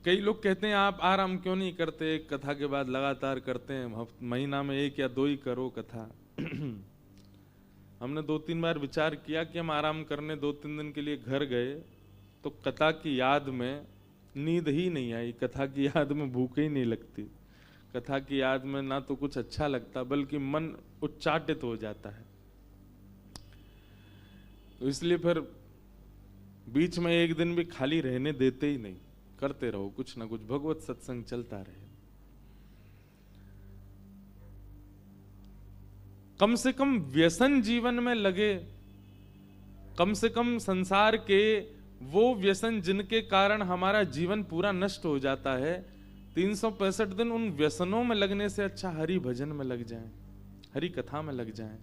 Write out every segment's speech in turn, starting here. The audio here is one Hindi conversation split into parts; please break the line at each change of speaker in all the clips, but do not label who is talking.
कई लोग कहते हैं आप आराम क्यों नहीं करते, एक कथा के बाद लगातार करते हैं, महीना में 1 या 2 ही करो कथा। हमने 2-3 बार विचार किया कि हम आराम करने 2-3 दिन के लिए घर गए तो कथा की याद में नींद ही नहीं आई, कथा की याद में भूख ही नहीं लगती, कथा की याद में ना तो कुछ अच्छा लगता बल्कि मन उच्चाटित हो जाता है। तो इसलिए फिर बीच में एक दिन भी खाली रहने देते ही नहीं, करते रहो कुछ ना कुछ, भगवत सत्संग चलता रहे। कम से कम व्यसन जीवन में लगे, कम से कम संसार के वो व्यसन जिनके कारण हमारा जीवन पूरा नष्ट हो जाता है, 365 दिन उन व्यसनों में लगने से अच्छा हरि भजन में लग जाएं, हरि कथा में लग जाएं।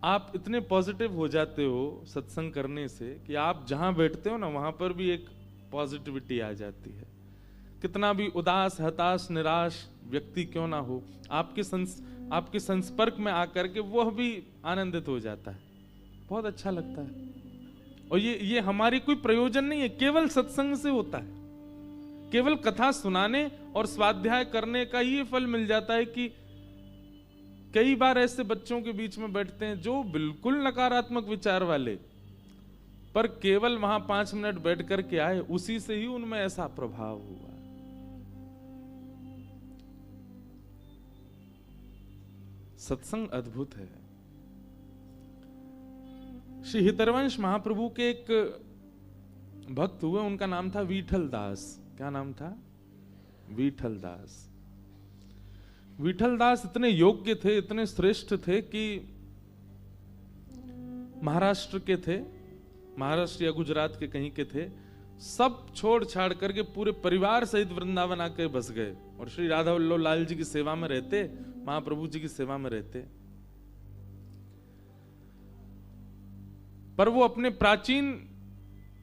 आप इतने पॉजिटिव हो जाते हो सत्संग करने से कि आप जहां बैठते हो ना वहां पर भी एक पॉजिटिविटी आ जाती है। कितना भी उदास, हताश, निराश व्यक्ति क्यों ना हो, आपके संस्पर्क में आकर के वह भी आनंदित हो जाता है, बहुत अच्छा लगता है। और ये हमारी कोई प्रयोजन नहीं है, केवल सत्संग से होता है। केवल कथा सुनाने और स्वाध्याय करने का ये फल मिल जाता है कि कई बार ऐसे बच्चों के बीच में बैठते हैं जो बिल्कुल नकारात्मक विचार वाले, पर केवल वहां 5 मिनट बैठ करके आए, उसी से ही उनमें ऐसा प्रभाव हुआ। सत्संग अद्भुत है। श्री हितरवंश महाप्रभु के एक भक्त हुए, उनका नाम था विठल दास। क्या नाम था? विठल दास। विठल दास इतने योग्य थे, इतने श्रेष्ठ थे कि महाराष्ट्र के थे, महाराष्ट्र या गुजरात के कहीं के थे, सब छोड़ छाड़ करके पूरे परिवार सहित वृंदावन आके बस गए और श्री राधा वल्लभ लाल जी की सेवा में रहते, महाप्रभु जी की सेवा में रहते। पर वो अपने प्राचीन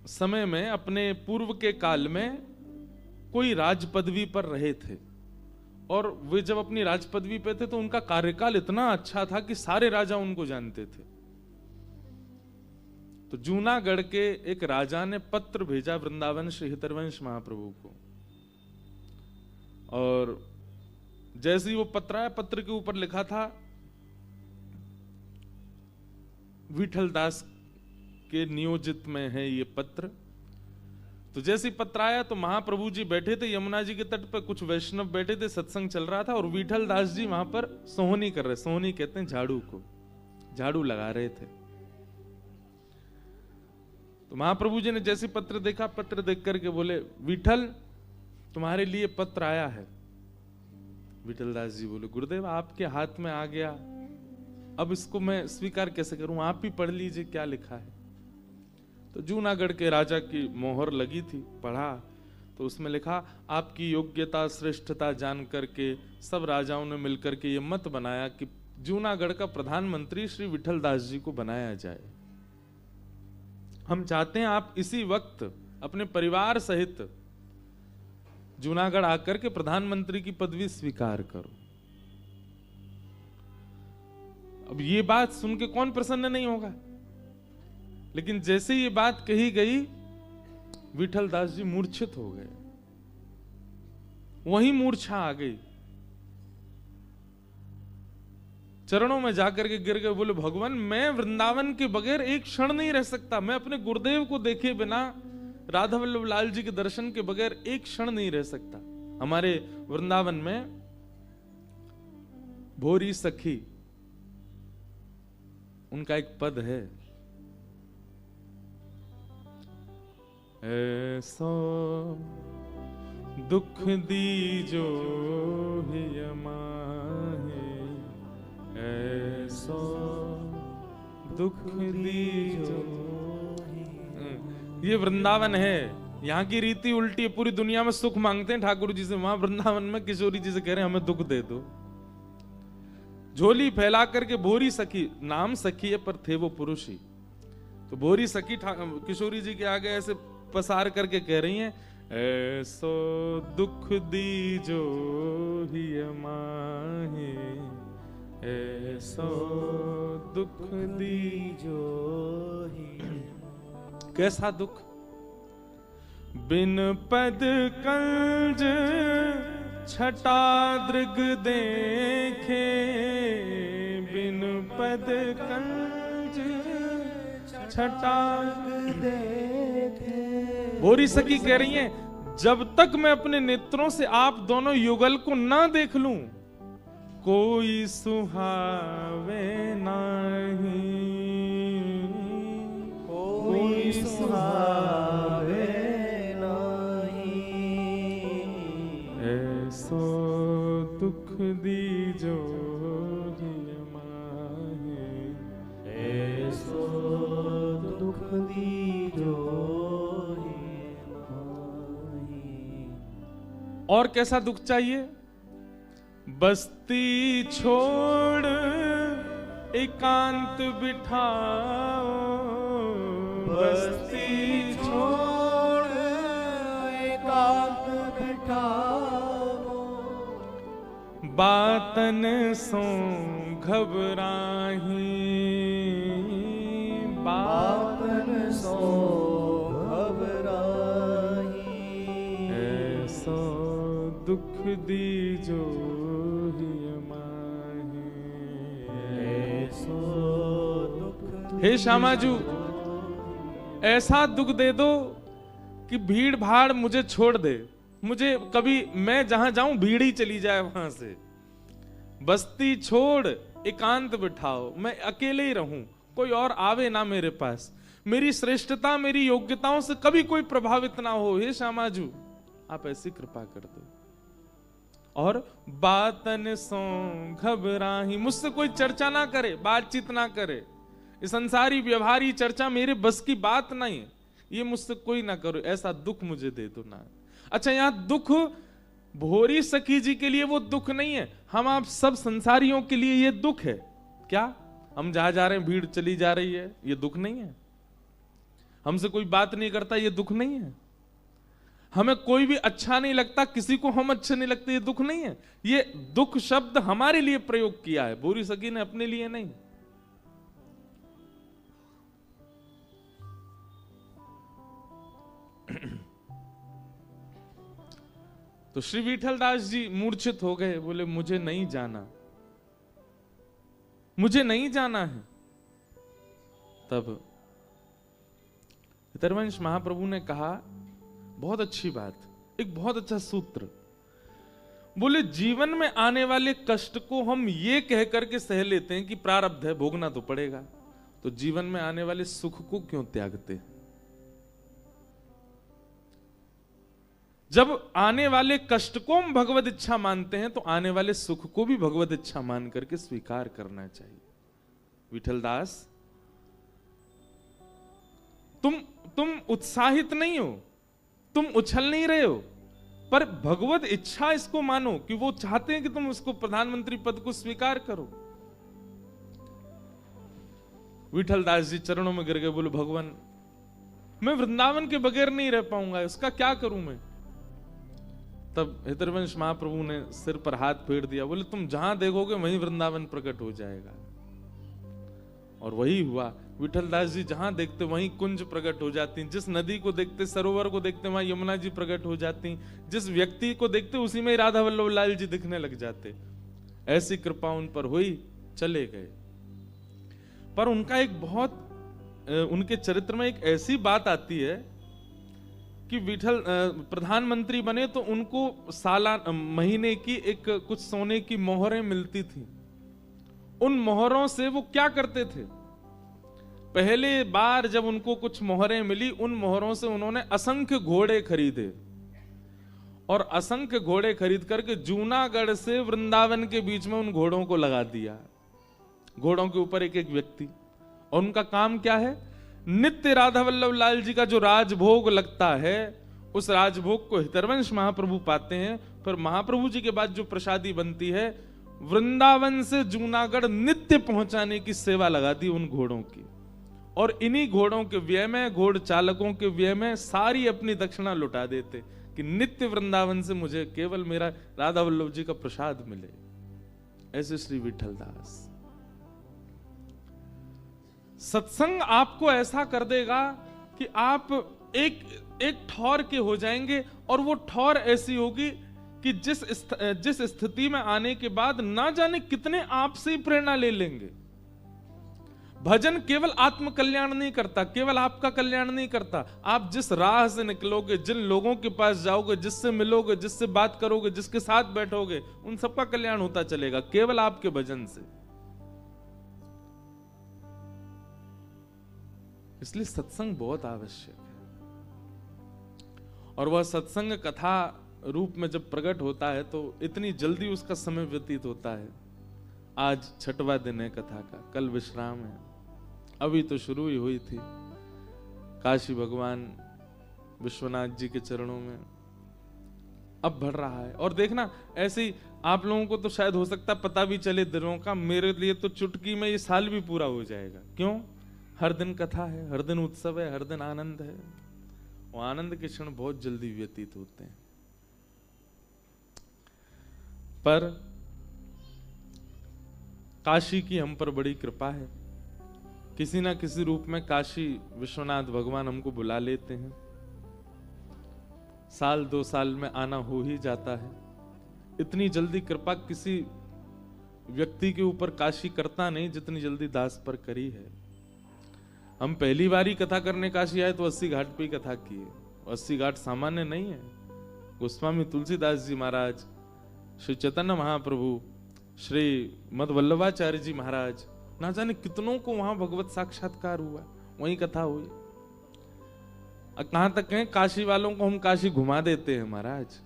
समय में, अपने पूर्व के काल में कोई राज पदवी पर रहे थे, और वे जब अपनी राज पदवी पे थे तो उनका कार्यकाल इतना अच्छा था कि सारे राजा उनको जानते थे। तो जूनागढ़ के एक राजा ने पत्र भेजा वृंदावन श्री हितरवंश महाप्रभु को, और जैसे ही वो पत्र आया, पत्र के ऊपर लिखा था विठल दास के नियोजित में है ये पत्र। तो जैसे ही पत्र आया तो महाप्रभु जी बैठे थे यमुना जी के तट पर, कुछ वैष्णव बैठे थे, सत्संग चल रहा था, और विठल दास जी वहां पर सोहनी कर रहे, सोहनी कहते हैं झाड़ू को, झाड़ू लगा रहे थे। तो महाप्रभु जी ने जैसे पत्र देखा, पत्र देख करके बोले, विठल तुम्हारे लिए पत्र आया है। विठल दास जी बोले, गुरुदेव आपके हाथ में आ गया, अब इसको मैं स्वीकार कैसे करूं, आप ही पढ़ लीजिए क्या लिखा है। तो जूनागढ़ के राजा की मोहर लगी थी, पढ़ा तो उसमें लिखा, आपकी योग्यता श्रेष्ठता जान करके सब राजाओं ने मिलकर के ये मत बनाया कि जूनागढ़ का प्रधानमंत्री श्री विठल दास जी को बनाया जाए। हम चाहते हैं आप इसी वक्त अपने परिवार सहित जूनागढ़ आकर के प्रधानमंत्री की पदवी स्वीकार करो। अब ये बात सुन के कौन प्रसन्न नहीं होगा, लेकिन जैसे ये बात कही गई, विठल दास जी मूर्छित हो गए, वहीं मूर्छा आ गई, चरणों में जाकर के गिर गए, बोले भगवान मैं वृंदावन के बगैर एक क्षण नहीं रह सकता, मैं अपने गुरुदेव को देखे बिना, राधा वल्लभ लाल जी के दर्शन के बगैर एक क्षण नहीं रह सकता। हमारे वृंदावन में भोरी सखी उनका एक पद है, ऐसो दुख दीजो हिय माहे, ऐसो दुख दीजो। ये वृंदावन है, यहाँ की रीति उल्टी है, पूरी दुनिया में सुख मांगते हैं ठाकुर जी से, वहां वृंदावन में किशोरी जी से कह रहे हैं हमें दुख दे दो। झोली फैला करके भोरी सखी, नाम सखी है पर थे वो पुरुष ही, तो भोरी सखी किशोरी जी के आगे ऐसे पसार करके कह रही हैं, ऐसो दुख दीजो हिय माहे, ऐसो दुख दीजो हिय। कैसा दुख? बिन पद कंज छटा दृग देखे, बिन पद कंज छटा देखे। भोरी सखी कह रही हैं, जब तक मैं अपने नेत्रों से आप दोनों युगल को ना देख लूं, कोई सुहावे नहीं, कोई सुहावे नहीं। ऐसो दुख दीजो हिय माहे, ऐसो दुख दीजो हिय माहे। और कैसा दुख चाहिए? बस्ती छोड़ एकांत बिठाओ, बस्ती छोड़ एकांत बिठाओ। बातन सो घबराही, बातन सो घबराही। ऐसो दुख दीजो हिय माहे, ऐसो दुख। हे श्यामाजू, ऐसा दुख दे दो कि भीड़ भाड़ मुझे छोड़ दे, मुझे कभी मैं जहां जाऊं भीड़ ही चली जाए वहां से। बस्ती छोड़ एकांत बिठाओ, मैं अकेले ही रहूं, कोई और आवे ना मेरे पास, मेरी श्रेष्ठता मेरी योग्यताओं से कभी कोई प्रभावित ना हो। हे श्यामाजू, आप ऐसी कृपा कर दो। और बातन सो घबराही, मुझसे कोई चर्चा ना करे, बातचीत ना करे, ये संसारी व्यवहारी चर्चा मेरे बस की बात नहीं है, ये मुझसे कोई ना करो, ऐसा दुख मुझे दे दो ना। अच्छा, यहां दुख भोरी सखी जी के लिए वो दुख नहीं है, हम आप सब संसारियों के लिए ये दुख है। क्या? हम जहां जा रहे हैं भीड़ चली जा रही है, ये दुख नहीं है? हमसे कोई बात नहीं करता, ये दुख नहीं है? हमें कोई भी अच्छा नहीं लगता, किसी को हम अच्छे नहीं लगते, ये दुख नहीं है? ये दुख शब्द हमारे लिए प्रयोग किया है, भोरी सखी ने अपने लिए नहीं। तो श्री विठलदास जी मूर्छित हो गए, बोले मुझे नहीं जाना, मुझे नहीं जाना है। तब हितरवंश महाप्रभु ने कहा, बहुत अच्छी बात, एक बहुत अच्छा सूत्र, बोले जीवन में आने वाले कष्ट को हम ये कह करके सह लेते हैं कि प्रारब्ध है, भोगना तो पड़ेगा, तो जीवन में आने वाले सुख को क्यों त्यागते हैं? जब आने वाले कष्ट को हम भगवत इच्छा मानते हैं, तो आने वाले सुख को भी भगवत इच्छा मान करके स्वीकार करना चाहिए। विठलदास, तुम उत्साहित नहीं हो, तुम उछल नहीं रहे हो, पर भगवत इच्छा इसको मानो कि वो चाहते हैं कि तुम उसको प्रधानमंत्री पद को स्वीकार करो। विठलदास जी चरणों में गिर गए, बोले भगवान, मैं वृंदावन के बगैर नहीं रह पाऊंगा, उसका क्या करूं मैं? तब हितरवंश महाप्रभु ने सिर पर हाथ फेर दिया, बोले तुम जहां देखोगे वहीं वृंदावन प्रकट हो जाएगा। और वही हुआ। विठलदास जी जहां देखते वहीं कुंज प्रकट हो जाती, जिस नदी को देखते, सरोवर को देखते, वहां यमुना जी प्रकट हो जाती, जिस व्यक्ति को देखते उसी में राधा वल्लभ लाल जी दिखने लग जाते। ऐसी कृपा उन पर हुई, चले गए। पर उनका एक बहुत, उनके चरित्र में एक ऐसी बात आती है कि विठल प्रधानमंत्री बने तो उनको महीने की एक कुछ सोने की मोहरें मिलती थी। उन मोहरों से वो क्या करते थे? पहले बार जब उनको कुछ मोहरें मिली, उन मोहरों से उन्होंने असंख्य घोड़े खरीदे, और असंख्य घोड़े खरीद करके जूनागढ़ से वृंदावन के बीच में उन घोड़ों को लगा दिया। घोड़ों के ऊपर एक एक व्यक्ति, और उनका काम क्या है? नित्य राधा वल्लभ लाल जी का जो राजभोग लगता है, उस राजभोग को हितरवंश महाप्रभु पाते हैं, पर महाप्रभु जी के बाद जो प्रसादी बनती है, वृंदावन से जूनागढ़ नित्य पहुंचाने की सेवा लगा दी उन घोड़ों की। और इन्हीं घोड़ों के व्यय में, घोड़ चालकों के व्यय में सारी अपनी दक्षिणा लुटा देते कि नित्य वृंदावन से मुझे केवल मेरा राधा वल्लभ जी का प्रसाद मिले। ऐसे श्री विठलदास। सत्संग आपको ऐसा कर देगा कि आप एक एक ठौर के हो जाएंगे, और वो ठौर ऐसी होगी कि जिस स्थिति में आने के बाद ना जाने कितने आपसे ही प्रेरणा ले लेंगे। भजन केवल आत्म कल्याण नहीं करता, केवल आपका कल्याण नहीं करता। आप जिस राह से निकलोगे, जिन लोगों के पास जाओगे, जिससे मिलोगे, जिससे बात करोगे, जिसके साथ बैठोगे, उन सबका कल्याण होता चलेगा केवल आपके भजन से। इसलिए सत्संग बहुत आवश्यक है। और वह सत्संग कथा रूप में जब प्रकट होता है तो इतनी जल्दी उसका समय व्यतीत होता है। आज 6वां दिन है कथा का, कल विश्राम है, अभी तो शुरू ही हुई थी। काशी भगवान विश्वनाथ जी के चरणों में अब बढ़ रहा है। और देखना, ऐसे ही आप लोगों को तो शायद हो सकता पता भी चले दिनों का, मेरे लिए तो चुटकी में ये साल भी पूरा हो जाएगा। क्यों? हर दिन कथा है, हर दिन उत्सव है, हर दिन आनंद है। और आनंद के क्षण बहुत जल्दी व्यतीत होते हैं। पर काशी की हम पर बड़ी कृपा है। किसी ना किसी रूप में काशी विश्वनाथ भगवान हमको बुला लेते हैं। साल 2 साल में आना हो ही जाता है। इतनी जल्दी कृपा किसी व्यक्ति के ऊपर काशी करता नहीं जितनी जल्दी दास पर करी है। हम पहली बार ही कथा करने काशी आए तो 80 घाट पे ही कथा की है। 80 घाट सामान्य नहीं है। गोस्वामी तुलसीदास जी महाराज, श्री चैतन्य महाप्रभु, श्री मद वल्लभाचार्य जी महाराज, ना जाने कितनों को वहां भगवत साक्षात्कार हुआ, वहीं कथा हुई। कहां तक है, काशी वालों को हम काशी घुमा देते हैं महाराज।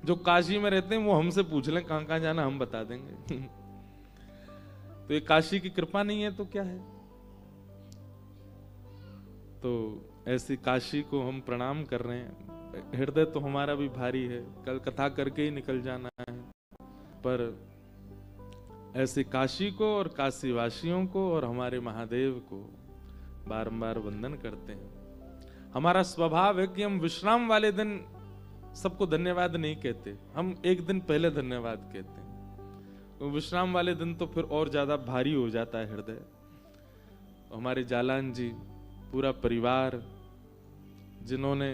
जो काशी में रहते हैं वो हमसे पूछ लें कहां कहां जाना, हम बता देंगे। तो ये काशी की कृपा नहीं है तो क्या है। तो ऐसी काशी को हम प्रणाम कर रहे हैं। हृदय तो हमारा भी भारी है, कल कथा करके ही निकल जाना है। पर ऐसे काशी को और काशी वासियों को और हमारे महादेव को बारंबार वंदन करते हैं। हमारा स्वभाव है कि हम विश्राम वाले दिन सबको धन्यवाद नहीं कहते, हम एक दिन पहले धन्यवाद कहते हैं। तो विश्राम वाले दिन तो फिर और ज्यादा भारी हो जाता है हृदय। तो हमारे जालान जी, पूरा परिवार, जिन्होंने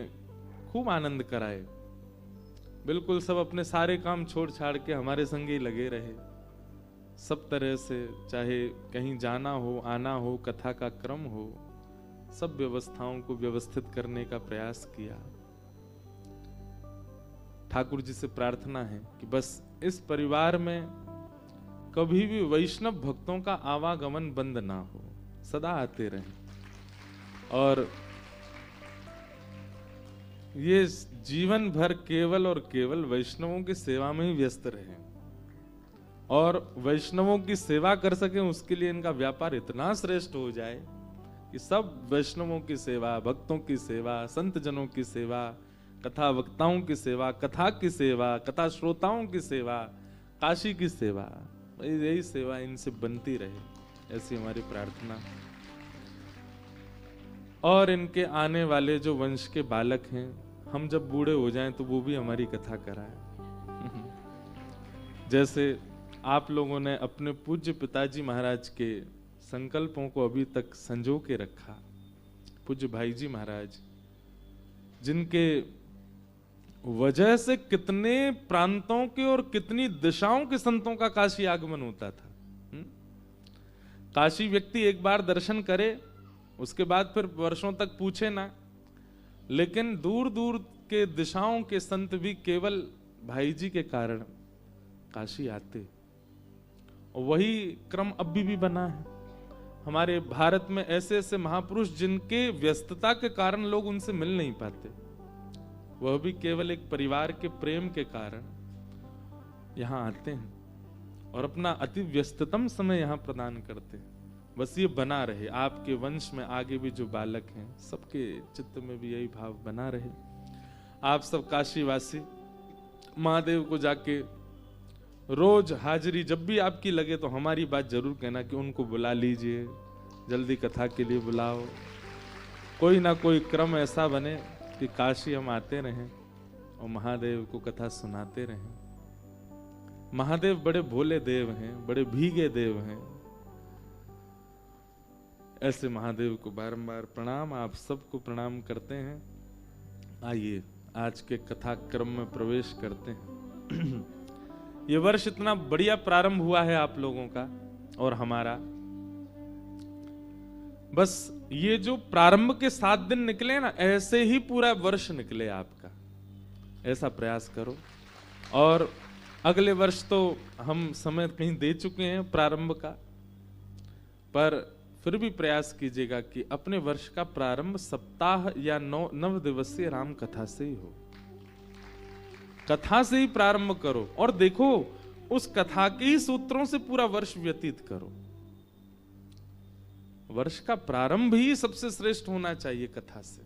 खूब आनंद कराए, बिल्कुल सब अपने सारे काम छोड़ छाड़ के हमारे संग ही लगे रहे। सब तरह से, चाहे कहीं जाना हो, आना हो, कथा का क्रम हो, सब व्यवस्थाओं को व्यवस्थित करने का प्रयास किया। ठाकुर जी से प्रार्थना है कि बस इस परिवार में कभी भी वैष्णव भक्तों का आवागमन बंद ना हो, सदा आते रहें। और ये जीवन भर केवल और केवल वैष्णवों की सेवा में ही व्यस्त रहें, और वैष्णवों की सेवा कर सकें उसके लिए इनका व्यापार इतना श्रेष्ठ हो जाए कि सब वैष्णवों की सेवा, भक्तों की सेवा, संत जनों की सेवा, कथा वक्ताओं की सेवा, कथा की सेवा, कथा श्रोताओं की सेवा, काशी की सेवा, यही सेवा इनसे बनती रहे, ऐसी हमारी प्रार्थना। और इनके आने वाले जो वंश के बालक हैं, हम जब बूढ़े हो जाएं तो वो भी हमारी कथा कराएं। जैसे आप लोगों ने अपने पूज्य पिताजी महाराज के संकल्पों को अभी तक संजो के रखा। पूज्य भाई जी महाराज, जिनके वजह से कितने प्रांतों के और कितनी दिशाओं के संतों का काशी आगमन होता था। काशी व्यक्ति एक बार दर्शन करे, उसके बाद फिर वर्षों तक पूछे ना। लेकिन दूर दूर के दिशाओं के संत भी केवल भाई जी के कारण काशी आते, और वही क्रम अब भी बना है। हमारे भारत में ऐसे ऐसे महापुरुष जिनके व्यस्तता के कारण लोग उनसे मिल नहीं पाते, वह भी केवल एक परिवार के प्रेम के कारण यहाँ आते हैं और अपना अति व्यस्ततम समय यहाँ प्रदान करते हैं। बस ये बना रहे, आपके वंश में आगे भी जो बालक हैं सबके चित्त में भी यही भाव बना रहे। आप सब काशीवासी महादेव को जाके रोज हाजिरी जब भी आपकी लगे तो हमारी बात जरूर कहना कि उनको बुला लीजिए, जल्दी कथा के लिए बुलाओ। कोई ना कोई क्रम ऐसा बने कि काशी हम आते रहें और महादेव को कथा सुनाते रहें। महादेव बड़े भोले देव हैं, बड़े भीगे देव हैं। ऐसे महादेव को बारंबार प्रणाम, आप सबको प्रणाम करते हैं। आइए आज के कथा क्रम में प्रवेश करते हैं। ये वर्ष इतना बढ़िया प्रारंभ हुआ है आप लोगों का और हमारा। बस ये जो प्रारंभ के 7 दिन निकले ना, ऐसे ही पूरा वर्ष निकले आपका, ऐसा प्रयास करो। और अगले वर्ष तो हम समय कहीं दे चुके हैं प्रारंभ का, पर फिर भी प्रयास कीजिएगा कि अपने वर्ष का प्रारंभ सप्ताह या 9 दिवसीय राम कथा से ही हो। कथा से ही प्रारंभ करो और देखो उस कथा के ही सूत्रों से पूरा वर्ष व्यतीत करो। वर्ष का प्रारंभ ही सबसे श्रेष्ठ होना चाहिए कथा से।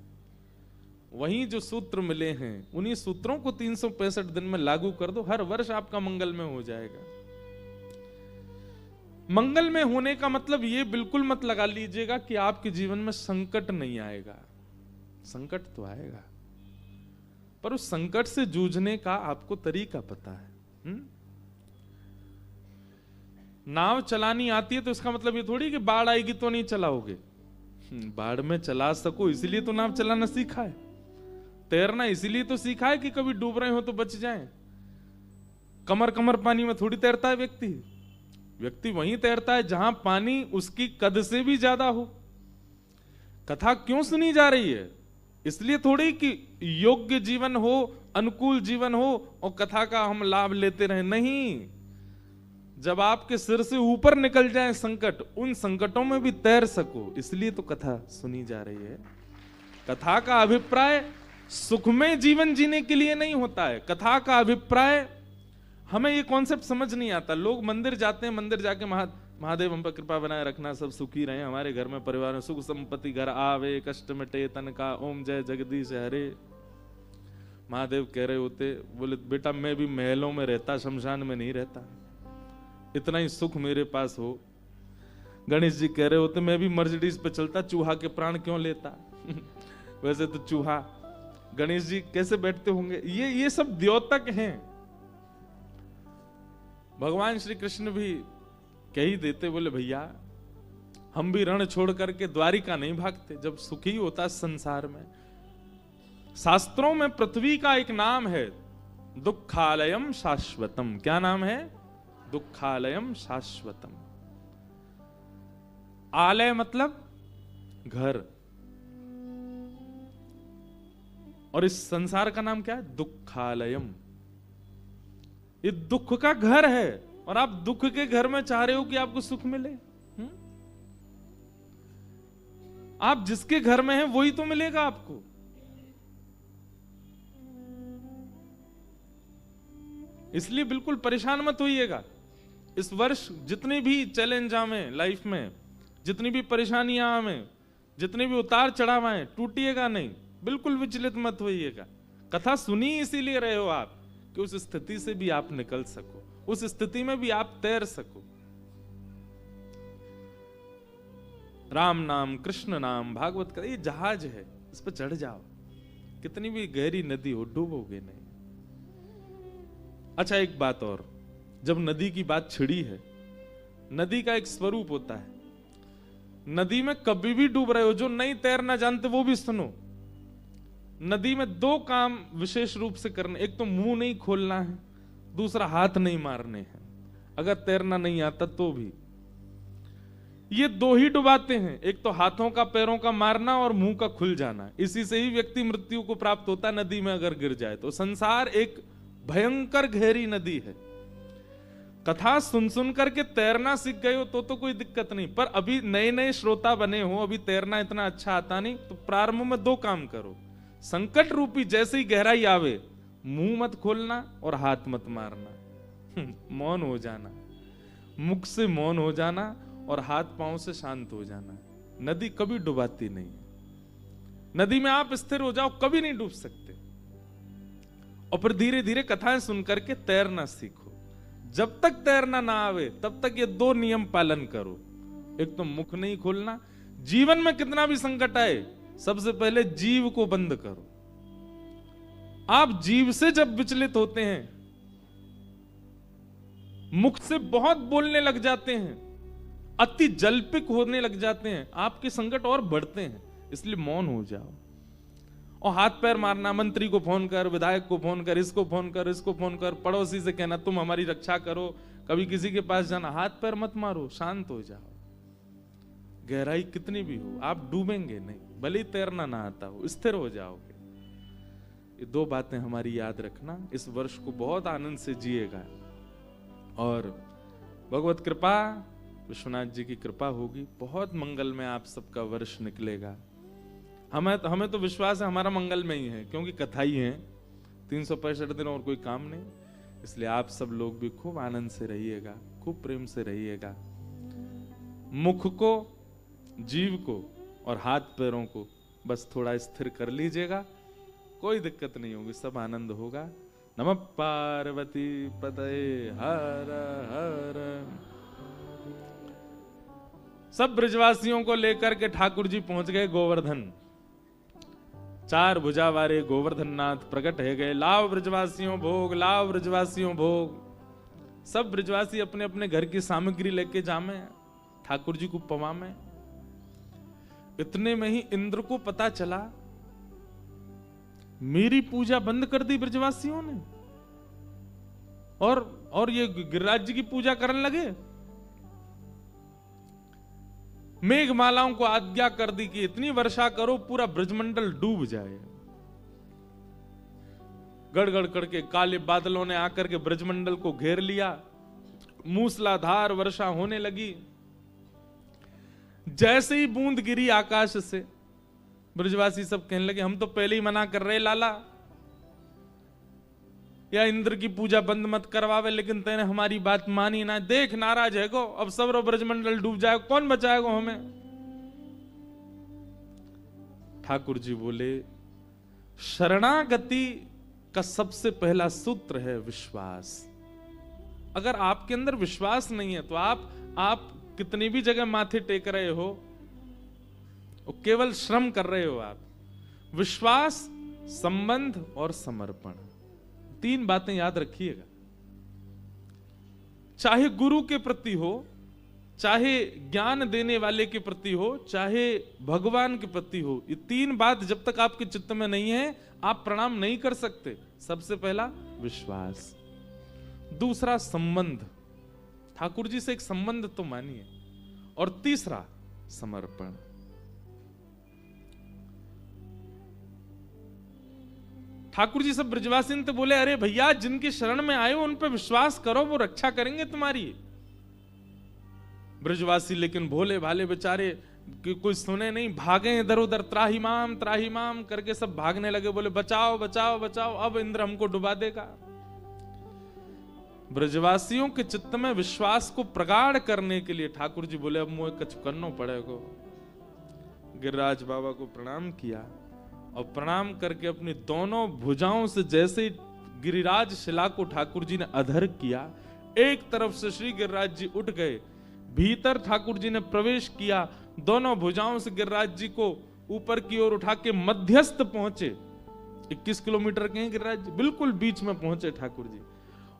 वहीं जो सूत्र मिले हैं उन्हीं सूत्रों को 365 दिन में लागू कर दो, हर वर्ष आपका मंगलमय हो जाएगा। मंगल में होने का मतलब ये बिल्कुल मत लगा लीजिएगा कि आपके जीवन में संकट नहीं आएगा। संकट तो आएगा, पर उस संकट से जूझने का आपको तरीका पता है। नाव चलानी आती है तो इसका मतलब ये थोड़ी कि बाढ़ आएगी तो नहीं चलाओगे। बाढ़ में चला सको इसलिए तो नाव चलाना सीखा है। तैरना इसीलिए तो सीखा है कि कभी डूब रहे हो तो बच जाएं। कमर कमर पानी में थोड़ी तैरता है व्यक्ति वहीं तैरता है जहां पानी उसकी कद से भी ज्यादा हो। कथा क्यों सुनी जा रही है? इसलिए थोड़ी कि योग्य जीवन हो, अनुकूल जीवन हो और कथा का हम लाभ लेते रहे। नहीं, जब आपके सिर से ऊपर निकल जाए संकट, उन संकटों में भी तैर सको, इसलिए तो कथा सुनी जा रही है। कथा का अभिप्राय सुखमय जीवन जीने के लिए नहीं होता है। कथा का अभिप्राय, हमें ये कॉन्सेप्ट समझ नहीं आता। लोग मंदिर जाते हैं, मंदिर जाके महादेव हम पर कृपा बनाए रखना, सब सुखी रहे, हमारे घर में परिवार में सुख संपत्ति घर आवे, कष्ट मिटे तन का, ओम जय जगदीश हरे। महादेव कह रहे होते, बोले बेटा मैं भी महलों में रहता, शमशान में नहीं रहता, इतना ही सुख मेरे पास हो। गणेश जी कह रहे होते, मैं भी मर्सिडीज पे चलता, चूहा के प्राण क्यों लेता। वैसे तो चूहा, गणेश जी कैसे बैठते होंगे। ये सब द्योतक हैं। भगवान श्री कृष्ण भी कह ही देते, बोले भैया हम भी रण छोड़ करके द्वारिका नहीं भागते जब सुखी होता संसार में। शास्त्रों में पृथ्वी का एक नाम है दुखालयम शाश्वतम। क्या नाम है? दुखालयम शाश्वतम। आलय मतलब घर, और इस संसार का नाम क्या है? दुखालयम। ये दुख का घर है और आप दुख के घर में चाह रहे हो कि आपको सुख मिले। आप जिसके घर में हैं वही तो मिलेगा आपको। इसलिए बिल्कुल परेशान मत होइएगा। इस वर्ष जितने भी चैलेंज आवे लाइफ में, जितनी भी परेशानियां आवे, जितने भी उतार चढ़ाव आए, टूटिएगा नहीं, बिल्कुल विचलित मत होइएगा। कथा सुनी इसीलिए रहे हो आप कि उस स्थिति से भी आप निकल सको, उस स्थिति में भी आप तैर सको। राम नाम, कृष्ण नाम, भागवत का ये जहाज है, इस पर चढ़ जाओ, कितनी भी गहरी नदी हो डूबोगे नहीं। अच्छा एक बात और, जब नदी की बात छिड़ी है, नदी का एक स्वरूप होता है। नदी में कभी भी डूब रहे हो, जो नहीं तैरना जानते वो भी सुनो। नदी में 2 काम विशेष रूप से करने, एक तो मुंह नहीं खोलना है, दूसरा हाथ नहीं मारने हैं। अगर तैरना नहीं आता तो भी ये 2 ही डुबाते हैं, एक तो हाथों का पैरों का मारना और मुंह का खुल जाना। इसी से ही व्यक्ति मृत्यु को प्राप्त होता है नदी में अगर गिर जाए तो। संसार एक भयंकर गहरी नदी है। कथा सुन सुन करके तैरना सीख गए हो तो कोई दिक्कत नहीं, पर अभी नए नए श्रोता बने हो, अभी तैरना इतना अच्छा आता नहीं, तो प्रारंभ में 2 काम करो। संकट रूपी जैसे ही गहराई आवे, मुंह मत खोलना और हाथ मत मारना, मौन हो जाना, मुख से मौन हो जाना और हाथ पांव से शांत हो जाना। नदी कभी डुबाती नहीं। नदी में आप स्थिर हो जाओ, कभी नहीं डूब सकते। और फिर धीरे धीरे कथाएं सुन करके तैरना सीखो। जब तक तैरना ना आवे तब तक ये 2 नियम पालन करो। एक तो मुख नहीं खोलना। जीवन में कितना भी संकट आए, सबसे पहले जीव को बंद करो। आप जीव से जब विचलित होते हैं, मुख से बहुत बोलने लग जाते हैं, अति जल्पिक होने लग जाते हैं, आपके संकट और बढ़ते हैं। इसलिए मौन हो जाओ। और हाथ पैर मारना, मंत्री को फोन कर, विधायक को फोन कर, इसको फोन कर, इसको फोन कर, पड़ोसी से कहना तुम हमारी रक्षा करो, कभी किसी के पास जाना, हाथ पैर मत मारो, शांत हो जाओ। गहराई कितनी भी हो, आप डूबेंगे नहीं, भले ही तैरना ना आता हो, स्थिर हो जाओगे। ये दो बातें हमारी याद रखना। इस वर्ष को बहुत आनंद से जिएगा और भगवत कृपा, विश्वनाथ जी की कृपा होगी, बहुत मंगल में आप सबका वर्ष निकलेगा। हमें तो विश्वास है हमारा मंगल में ही है, क्योंकि कथा ही है, 365 दिन और कोई काम नहीं। इसलिए आप सब लोग भी खूब आनंद से रहिएगा, खूब प्रेम से रहिएगा। मुख को, जीव को और हाथ पैरों को बस थोड़ा स्थिर कर लीजिएगा, कोई दिक्कत नहीं होगी, सब आनंद होगा। नमः पार्वती पतये हर हर। सब ब्रजवासियों को लेकर के ठाकुर जी पहुंच गए गोवर्धन। 4 भुजा वाले गोवर्धन नाथ प्रकट है गए। लाओ ब्रजवासियों भोग, लाओ ब्रजवासियों भोग। सब ब्रजवासी अपने अपने घर की सामग्री लेके जामे ठाकुर जी को पवामे। इतने में ही इंद्र को पता चला, मेरी पूजा बंद कर दी ब्रजवासियों ने और ये गिरिराज जी की पूजा करने लगे। मेघमालाओं को आज्ञा कर दी कि इतनी वर्षा करो पूरा ब्रजमंडल डूब जाए। गड़गड़ करके काले बादलों ने आकर के ब्रजमंडल को घेर लिया, मूसलाधार वर्षा होने लगी। जैसे ही बूंद गिरी आकाश से, ब्रजवासी सब कहने लगे हम तो पहले ही मना कर रहे लाला, या इंद्र की पूजा बंद मत करवावे, लेकिन तेने हमारी बात मानी ना। देख नाराज है को, अब सब ब्रजमंडल डूब जाएगा, कौन बचाएगा हमें। ठाकुर जी बोले, शरणागति का सबसे पहला सूत्र है विश्वास। अगर आपके अंदर विश्वास नहीं है तो आप कितनी भी जगह माथे टेक रहे हो, केवल श्रम कर रहे हो आप। विश्वास, संबंध और समर्पण, 3 बातें याद रखिएगा। चाहे गुरु के प्रति हो, चाहे ज्ञान देने वाले के प्रति हो, चाहे भगवान के प्रति हो, ये 3 बात जब तक आपके चित्त में नहीं है आप प्रणाम नहीं कर सकते। सबसे पहला विश्वास, दूसरा संबंध, ठाकुर जी से एक संबंध तो मानिए, और तीसरा समर्पण। ठाकुर जी सब ब्रजवासी तो बोले, अरे भैया जिनकी शरण में आए हो उन पे विश्वास करो, वो रक्षा करेंगे तुम्हारी। ब्रजवासी लेकिन भोले भाले बेचारे, कोई सुने नहीं, भागे इधर उधर, त्राहिमाम करके सब भागने लगे। बोले बचाओ बचाओ बचाओ, अब इंद्र हमको डुबा देगा। ब्रजवासियों के चित्त में विश्वास को प्रगाढ़ करने के लिए ठाकुर जी बोले अब मुझे कछु करना पड़ेगा। गिरिराज बाबा को प्रणाम किया और प्रणाम करके अपनी दोनों भुजाओं से जैसे ही गिरिराज शिला को ठाकुर जी ने अधर किया, एक तरफ से श्री गिरिराज जी उठ गए, भीतर ठाकुर जी ने प्रवेश किया, दोनों भुजाओं से गिरिराज जी को ऊपर की ओर उठा के मध्यस्थ पहुंचे। 21 किलोमीटर के हैं गिरिराज जी, बिल्कुल बीच में पहुंचे ठाकुर जी,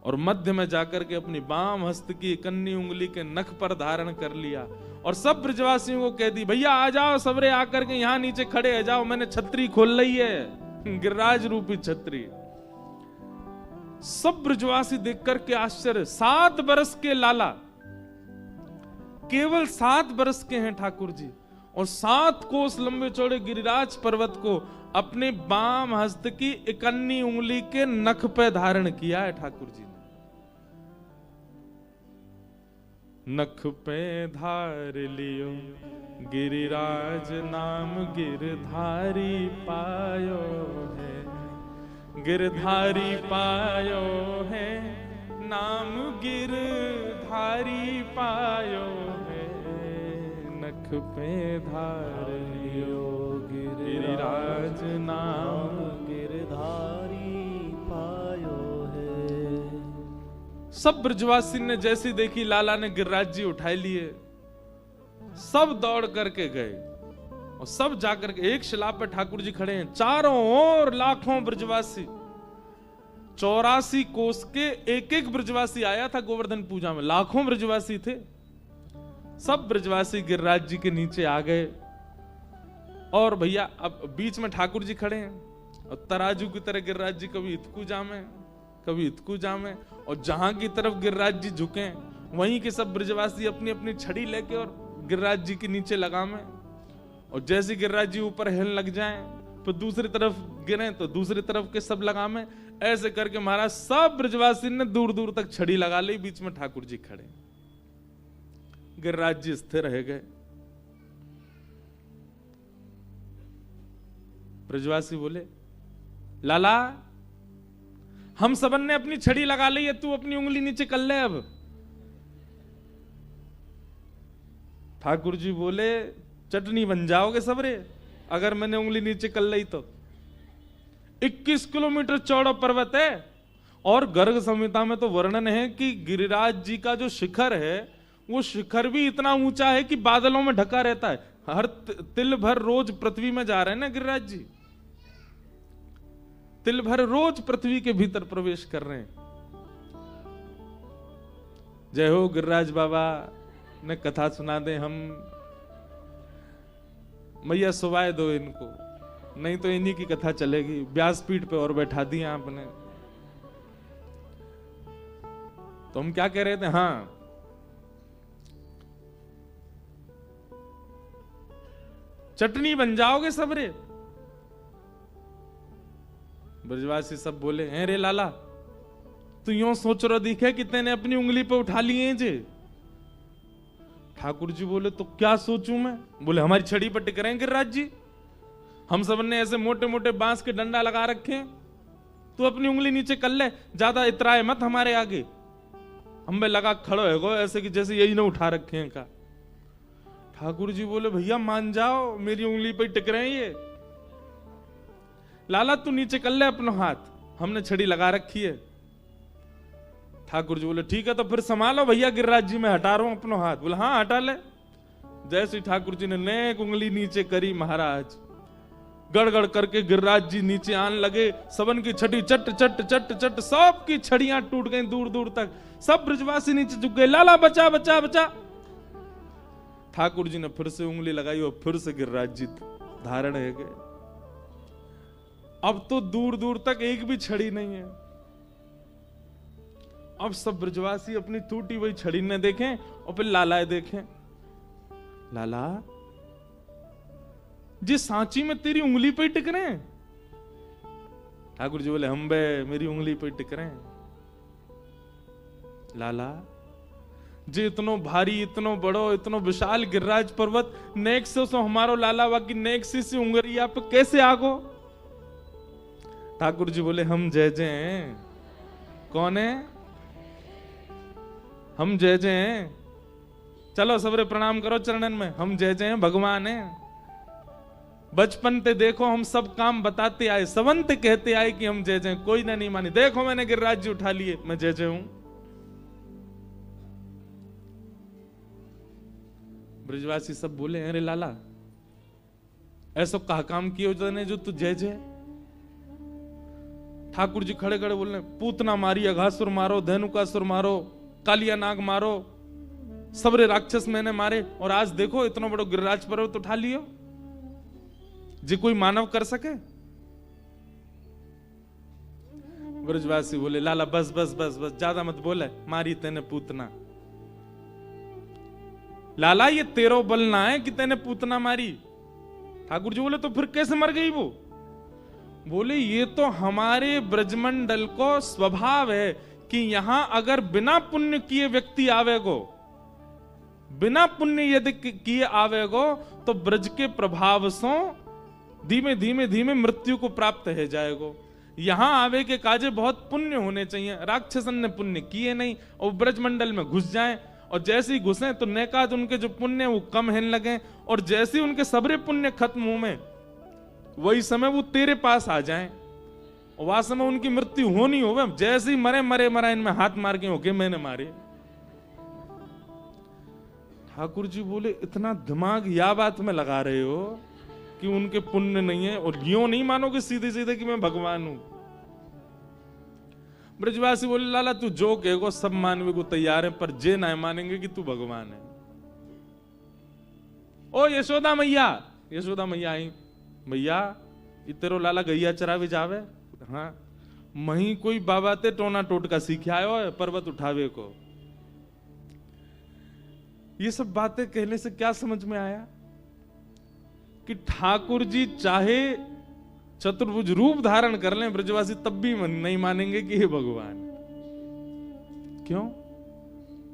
और मध्य में जाकर के अपनी बाम हस्त की कन्नी उंगली के नख पर धारण कर लिया और सब ब्रजवासियों को कह दी, भैया आ जाओ, सबरे आकर के यहाँ नीचे खड़े आ जाओ, मैंने छतरी खोल ली है, गिरिराज रूपी छतरी। सब ब्रजवासी देख करके आश्चर्य, 7 बरस के लाला, केवल 7 बरस के हैं ठाकुर जी, और 7 कोस लंबे चौड़े गिरिराज पर्वत को अपने बाम हस्त की इकन्नी उंगली के नख पे धारण किया है ठाकुर जी ने। नख पे धार लियो गिरिराज नाम, गिरधारी पायो है, गिरधारी पायो है नाम, गिरधारी पायो है। नख पे धार लियो गिरिराज नाम, गिरधारी पायो है। सब ब्रजवासी ने जैसी देखी लाला ने गिरिराज जी उठाए लिए, सब दौड़ करके गए और सब जाकर के एक शिला पे ठाकुर जी खड़े हैं, चारों ओर लाखों ब्रजवासी, 84 कोस के एक एक ब्रजवासी आया था गोवर्धन पूजा में, लाखों ब्रजवासी थे। सब ब्रजवासी गिरिराज जी के नीचे आ गए। और भैया अब बीच में ठाकुर जी खड़े हैं और तराजू की तरह गिरिराज जी कभी इतकू जामे कभी इतकू जामे, और जहां की तरफ गिरिराज जी झुके वहीं के सब ब्रजवासी अपनी अपनी छड़ी लेके और गिरिराज जी के नीचे लगामे, और जैसे गिरिराज जी ऊपर हिलने लग जाएं तो दूसरी तरफ गिरे तो दूसरी तरफ के सब लगामे। ऐसे करके महाराज सब ब्रजवासी ने दूर दूर तक छड़ी लगा ली, बीच में ठाकुर जी खड़े। गिरिराज जी स्थिर रह गए। ब्रजवासी बोले, लाला हम सबन ने अपनी छड़ी लगा ली है, तू अपनी उंगली नीचे कर ले अब। ठाकुर जी बोले, चटनी बन जाओगे सबरे अगर मैंने उंगली नीचे कर ली तो। 21 किलोमीटर चौड़ा पर्वत है, और गर्ग संहिता में तो वर्णन है कि गिरिराज जी का जो शिखर है वो शिखर भी इतना ऊंचा है कि बादलों में ढका रहता है। हर तिल भर रोज पृथ्वी में जा रहे हैं ना गिरिराज जी, तिल भर रोज पृथ्वी के भीतर प्रवेश कर रहे हैं। जय हो गिरिराज बाबा ने कथा सुना दे हम। मैया सुवाए दो इनको, नहीं तो इन्हीं की कथा चलेगी। व्यासपीठ पे और बैठा दिया आपने। तो हम क्या कह रहे थे? हाँ, चटनी बन जाओगे सबरे। ब्रजवासी सब बोले, हैं रे लाला, तू यूं सोच रहा दिखे कि तेने अपनी उंगली पे उठा लिए जे। ठाकुर जी बोले, तो क्या सोचूं मैं? बोले, हमारी छड़ी पर टिक रहे हैं गिरिराज जी, हम सब ने ऐसे मोटे मोटे बांस के डंडा लगा रखे हैं, तू अपनी उंगली नीचे कर ले, ज्यादा इतराए मत हमारे आगे। हम लगा खड़ो है गो ऐसे कि जैसे यही ना उठा रखे हैं का। ठाकुर जी बोले, भैया मान जाओ, मेरी उंगली पे टिक रहे हैं ये। लाला तू नीचे कर ले अपना हाथ, हमने छड़ी लगा रखी है। ठाकुर जी बोले, ठीक है तो फिर संभालो भैया गिरिराज जी, मैं हटा रहा हूं अपना हाथ। बोले, हाँ हटा ले। जैसे ठाकुर जी ने नेक उंगली नीचे करी, महाराज गड़गड़ करके गिरिराज जी नीचे आने लगे। सबन की छड़ी चट चट चट चट, सब की छड़ियां टूट गई दूर दूर तक। सब ब्रजवासी नीचे झुक गए, लाला बचा बचा बचा। ठाकुर जी ने फिर से उंगली लगाई और फिर से गिरिराज जी धारण है गए। अब तो दूर दूर तक एक भी छड़ी नहीं है। अब सब ब्रजवासी अपनी टूटी हुई छड़ी ने देखें और फिर लालाए देखें। लाला जी सांची में तेरी उंगली पे ही टिक रहे हैं। ठाकुर जी बोले, हम बे मेरी उंगली पे टिक रहे हैं। लाला जी इतनो भारी, इतनो बड़ो, इतनो विशाल गिरिराज पर्वत नेक से हमारो लाला बाकी नेक सी उंगलिया पे कैसे आगो? ठाकुर जी बोले, हम जय जय हैं। कौन है? हम जय जय हैं। चलो सबरे प्रणाम करो चरणन में, हम जय जय हैं, भगवान हैं। बचपन ते देखो हम सब काम बताते आए, सवंत कहते आए कि हम जय जय, कोई ना नहीं मानी। देखो मैंने गिरिराज जी उठा लिए, मैं जय जय हूं। ब्रजवासी सब बोले, अरे लाला ऐसा कहा काम किए जो तू जय जय। ठाकुर जी खड़े खड़े बोलने, पूतना मारी, अघासुर मारो, धेनुकासुर मारो, कालिया नाग मारो, सबरे राक्षस मैंने मारे, और आज देखो इतना बड़ा गिरिराज पर्वत उठा लियो जी कोई मानव कर सके? ब्रजवासी बोले, लाला बस बस बस बस, ज्यादा मत बोले, मारी तेने पूतना। लाला ये तेरो बल ना है कि तेने पूतना मारी। ठाकुर जी बोले, तो फिर कैसे मर गई वो? बोले, ये तो हमारे ब्रजमंडल को स्वभाव है कि यहां अगर बिना पुण्य किए व्यक्ति आवेगो, बिना पुण्य यदि किए आवेगो, तो ब्रज के प्रभाव से धीमे धीमे धीमे मृत्यु को प्राप्त है जाएगो। यहां आवे के काजे बहुत पुण्य होने चाहिए। राक्षसन ने पुण्य किए नहीं और ब्रजमंडल में घुस जाएं, और जैसे ही घुसे तो नेकाद उनके जो पुण्य वो कम होने लगे, और जैसे ही उनके सबरे पुण्य खत्म हो में वही समय वो तेरे पास आ जाएं, और वह समय उनकी मृत्यु होनी हो। जैसे ही मरे मरे मरा, इनमें हाथ मार के होके मैंने मारे। ठाकुर जी बोले, इतना दिमाग या बात में लगा रहे हो कि उनके पुण्य नहीं है, और यूं नहीं मानोगे सीधे सीधे कि मैं भगवान हूं। ब्रजवासी बोले, लाला तू जो कहेगो सब मानवे को तैयार है, पर जे ना मानेंगे कि तू भगवान है। ओ यशोदा मैया, यशोदा मैया आई, भैया ये तेरो लाला गैया चरावे जावे। हाँ, मही कोई बाबा ते टोना टोटका सीखे आयो है पर्वत उठावे को। ये सब बातें कहने से क्या समझ में आया कि ठाकुर जी चाहे चतुर्भुज रूप धारण कर लें, ब्रजवासी तब भी नहीं मानेंगे कि हे भगवान। क्यों?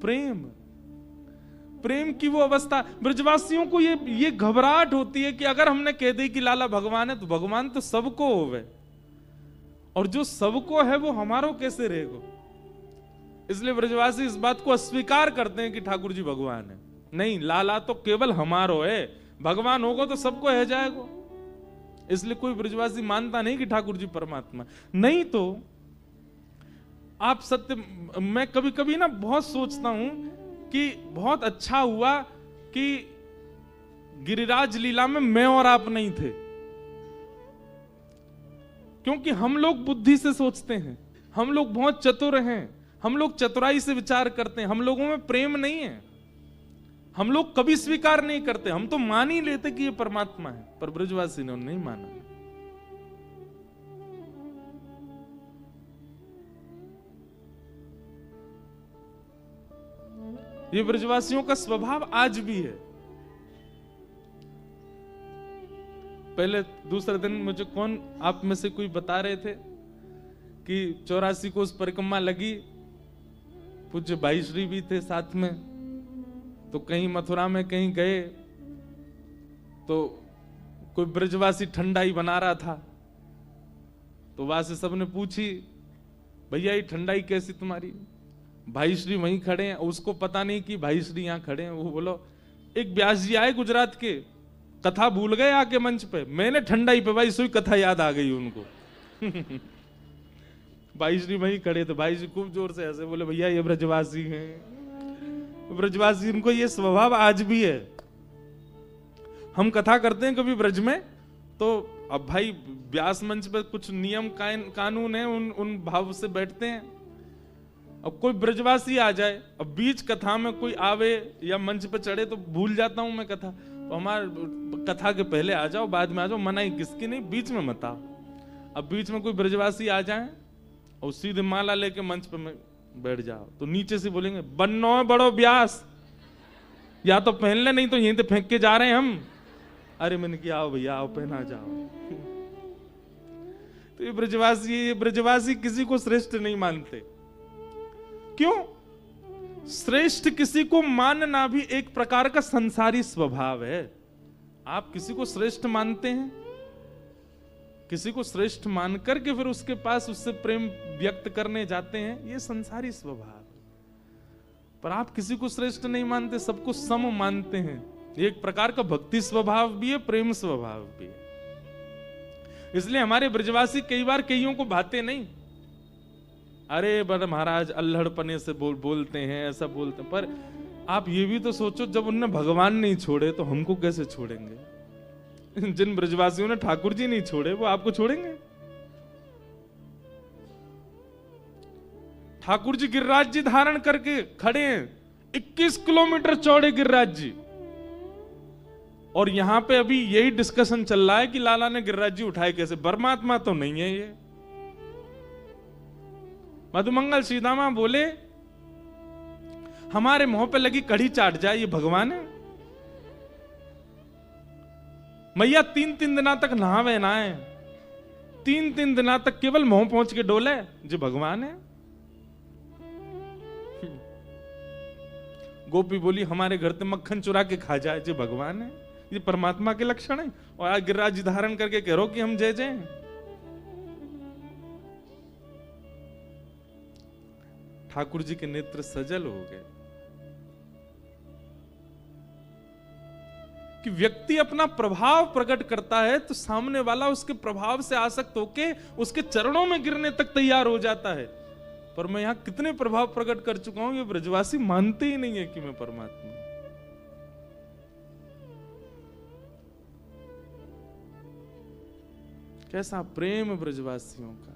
प्रेम, प्रेम की वो अवस्था। ब्रजवासियों को ये घबराहट होती है कि अगर हमने कह दी कि लाला भगवान है, तो भगवान तो सबको होवे, और जो सबको है वो हमारो कैसे रहेगा। इसलिए ब्रजवासी इस बात को अस्वीकार करते हैं कि ठाकुर जी भगवान है। नहीं, लाला तो केवल हमारो है, भगवान होगा तो सबको है जाएगा। इसलिए कोई ब्रजवासी मानता नहीं कि ठाकुर जी परमात्मा। नहीं तो आप सत्य, मैं कभी कभी ना बहुत सोचता हूं कि बहुत अच्छा हुआ कि गिरिराज लीला में मैं और आप नहीं थे, क्योंकि हम लोग बुद्धि से सोचते हैं, हम लोग बहुत चतुर हैं, हम लोग चतुराई से विचार करते हैं, हम लोगों में प्रेम नहीं है, हम लोग कभी स्वीकार नहीं करते, हम तो मान ही लेते कि ये परमात्मा है। पर ब्रजवासी ने नहीं माना। ये ब्रजवासियों का स्वभाव आज भी है। पहले दूसरे दिन मुझे कौन आप में से कोई बता रहे थे कि 84 को उस परिक्रमा लगी, पूज्य भाई श्री भी थे साथ में, तो कहीं मथुरा में कहीं गए तो कोई ब्रजवासी ठंडाई बना रहा था, तो वहां से सबने पूछी, भैया ये ठंडाई कैसी तुम्हारी? भाई श्री वहीं खड़े हैं, उसको पता नहीं कि भाई श्री यहां खड़े हैं। वो बोलो एक व्यास जी आए गुजरात के, कथा भूल गए आके मंच पे, मैंने ठंडाई पे भाई सुई कथा याद आ गई उनको। भाई श्री वहीं खड़े थे, भाई जी खूब जोर से ऐसे बोले, भैया ये ब्रजवासी हैं। ब्रजवासी, उनको ये स्वभाव आज भी है। हम कथा करते हैं कभी ब्रज में, तो अब भाई व्यास मंच पे कुछ नियम कानून है, उन भाव से बैठते हैं। अब कोई ब्रजवासी आ जाए, अब बीच कथा में कोई आवे या मंच पे चढ़े तो भूल जाता हूं मैं कथा, तो हमारे कथा के पहले आ जाओ, बाद में आ जाओ, मनाई किसकी नहीं, बीच में मत आओ। अब बीच में कोई ब्रजवासी आ जाए और सीधे माला लेके मंच पे बैठ जाओ, तो नीचे से बोलेंगे, बन्नो है बड़ो व्यास, या तो पहन ले, नहीं तो यहीं से फेंक के जा रहे हैं हम। अरे मैंने किया, आओ भैया आओ, पहना जाओ। तो ये ब्रजवासी किसी को श्रेष्ठ नहीं मानते। क्यों? श्रेष्ठ किसी को मानना भी एक प्रकार का संसारी स्वभाव है। आप किसी को श्रेष्ठ मानते हैं, किसी को श्रेष्ठ मान करके फिर उसके पास उससे प्रेम व्यक्त करने जाते हैं, ये संसारी स्वभाव। पर आप किसी को श्रेष्ठ नहीं मानते, सबको सम मानते हैं। ये एक प्रकार का भक्ति स्वभाव भी है, प्रेम स्वभाव भी है। इसलिए हमारे ब्रजवासी कई बार कईयों को भाते नहीं। अरे बर महाराज अल्हड़पने से बोलते हैं, ऐसा बोलते हैं। पर आप ये भी तो सोचो, जब उनने भगवान नहीं छोड़े तो हमको कैसे छोड़ेंगे? जिन ब्रजवासियों ने ठाकुर जी नहीं छोड़े वो आपको छोड़ेंगे? ठाकुर जी गिरिराज जी धारण करके खड़े हैं, 21 किलोमीटर चौड़े गिरिराज जी, और यहां पे अभी यही डिस्कशन चल रहा है कि लाला ने गिरिराज जी उठाए कैसे। परमात्मा तो नहीं है ये। मधुमंगल सीतामा बोले, हमारे मुंह पे लगी कड़ी चाट जाए, ये भगवान है? मैया 3-3 दिना तक नहावे ना है, 3-3 दिना तक केवल मुंह पहुंच के डोले, जो भगवान है? गोपी बोली, हमारे घर से मक्खन चुरा के खा जाए, जो भगवान है? ये परमात्मा के लक्षण है? और आज गिरिराज जी धारण करके कह रहो कि हम जय जय। ठाकुर जी के नेत्र सजल हो गए कि व्यक्ति अपना प्रभाव प्रकट करता है तो सामने वाला उसके प्रभाव से आसक्त होके उसके चरणों में गिरने तक तैयार हो जाता है। पर मैं यहां कितने प्रभाव प्रकट कर चुका हूं, ये ब्रजवासी मानते ही नहीं है कि मैं परमात्मा। कैसा प्रेम ब्रजवासियों का।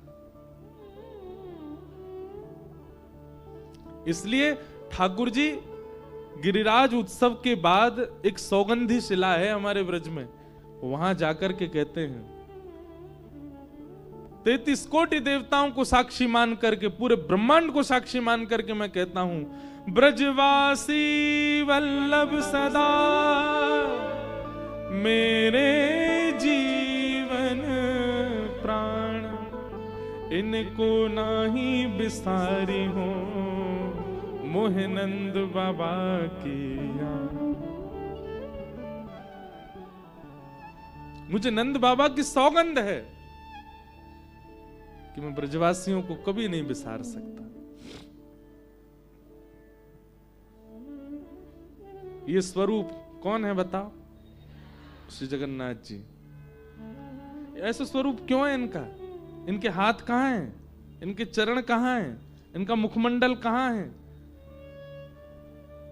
इसलिए ठाकुर जी गिरिराज उत्सव के बाद एक सौगंधी शिला है हमारे ब्रज में, वहां जाकर के कहते हैं 33 कोटि देवताओं को साक्षी मान करके, पूरे ब्रह्मांड को साक्षी मान करके मैं कहता हूं, ब्रजवासी वल्लभ सदा मेरे जीवन प्राण, इनको नाही बिसारी हो मोह नंद बाबा की याद। मुझे नंद बाबा की सौगंध है कि मैं ब्रजवासियों को कभी नहीं बिसार सकता। ये स्वरूप कौन है बताओ? श्री जगन्नाथ जी। ऐसा स्वरूप क्यों है इनका? इनके हाथ कहां हैं? इनके चरण कहां हैं? इनका मुखमंडल कहां है?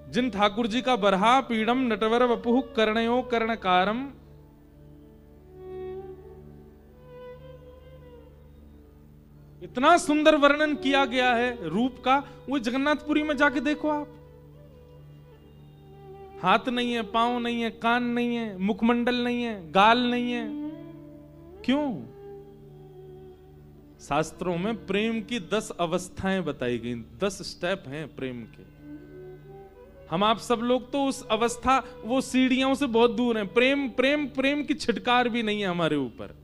जिन ठाकुर जी का बरहा पीड़म नटवर वपुः कर्णयो कर्णकारम, इतना सुंदर वर्णन किया गया है रूप का, वो जगन्नाथपुरी में जाके देखो आप। हाथ नहीं है, पांव नहीं है, कान नहीं है, मुखमंडल नहीं है, गाल नहीं है। क्यों? शास्त्रों में प्रेम की 10 अवस्थाएं बताई गई, 10 स्टेप हैं प्रेम के। हम आप सब लोग तो उस अवस्था, वो सीढ़ियों से बहुत दूर हैं। प्रेम प्रेम प्रेम की छिटकार भी नहीं है हमारे ऊपर।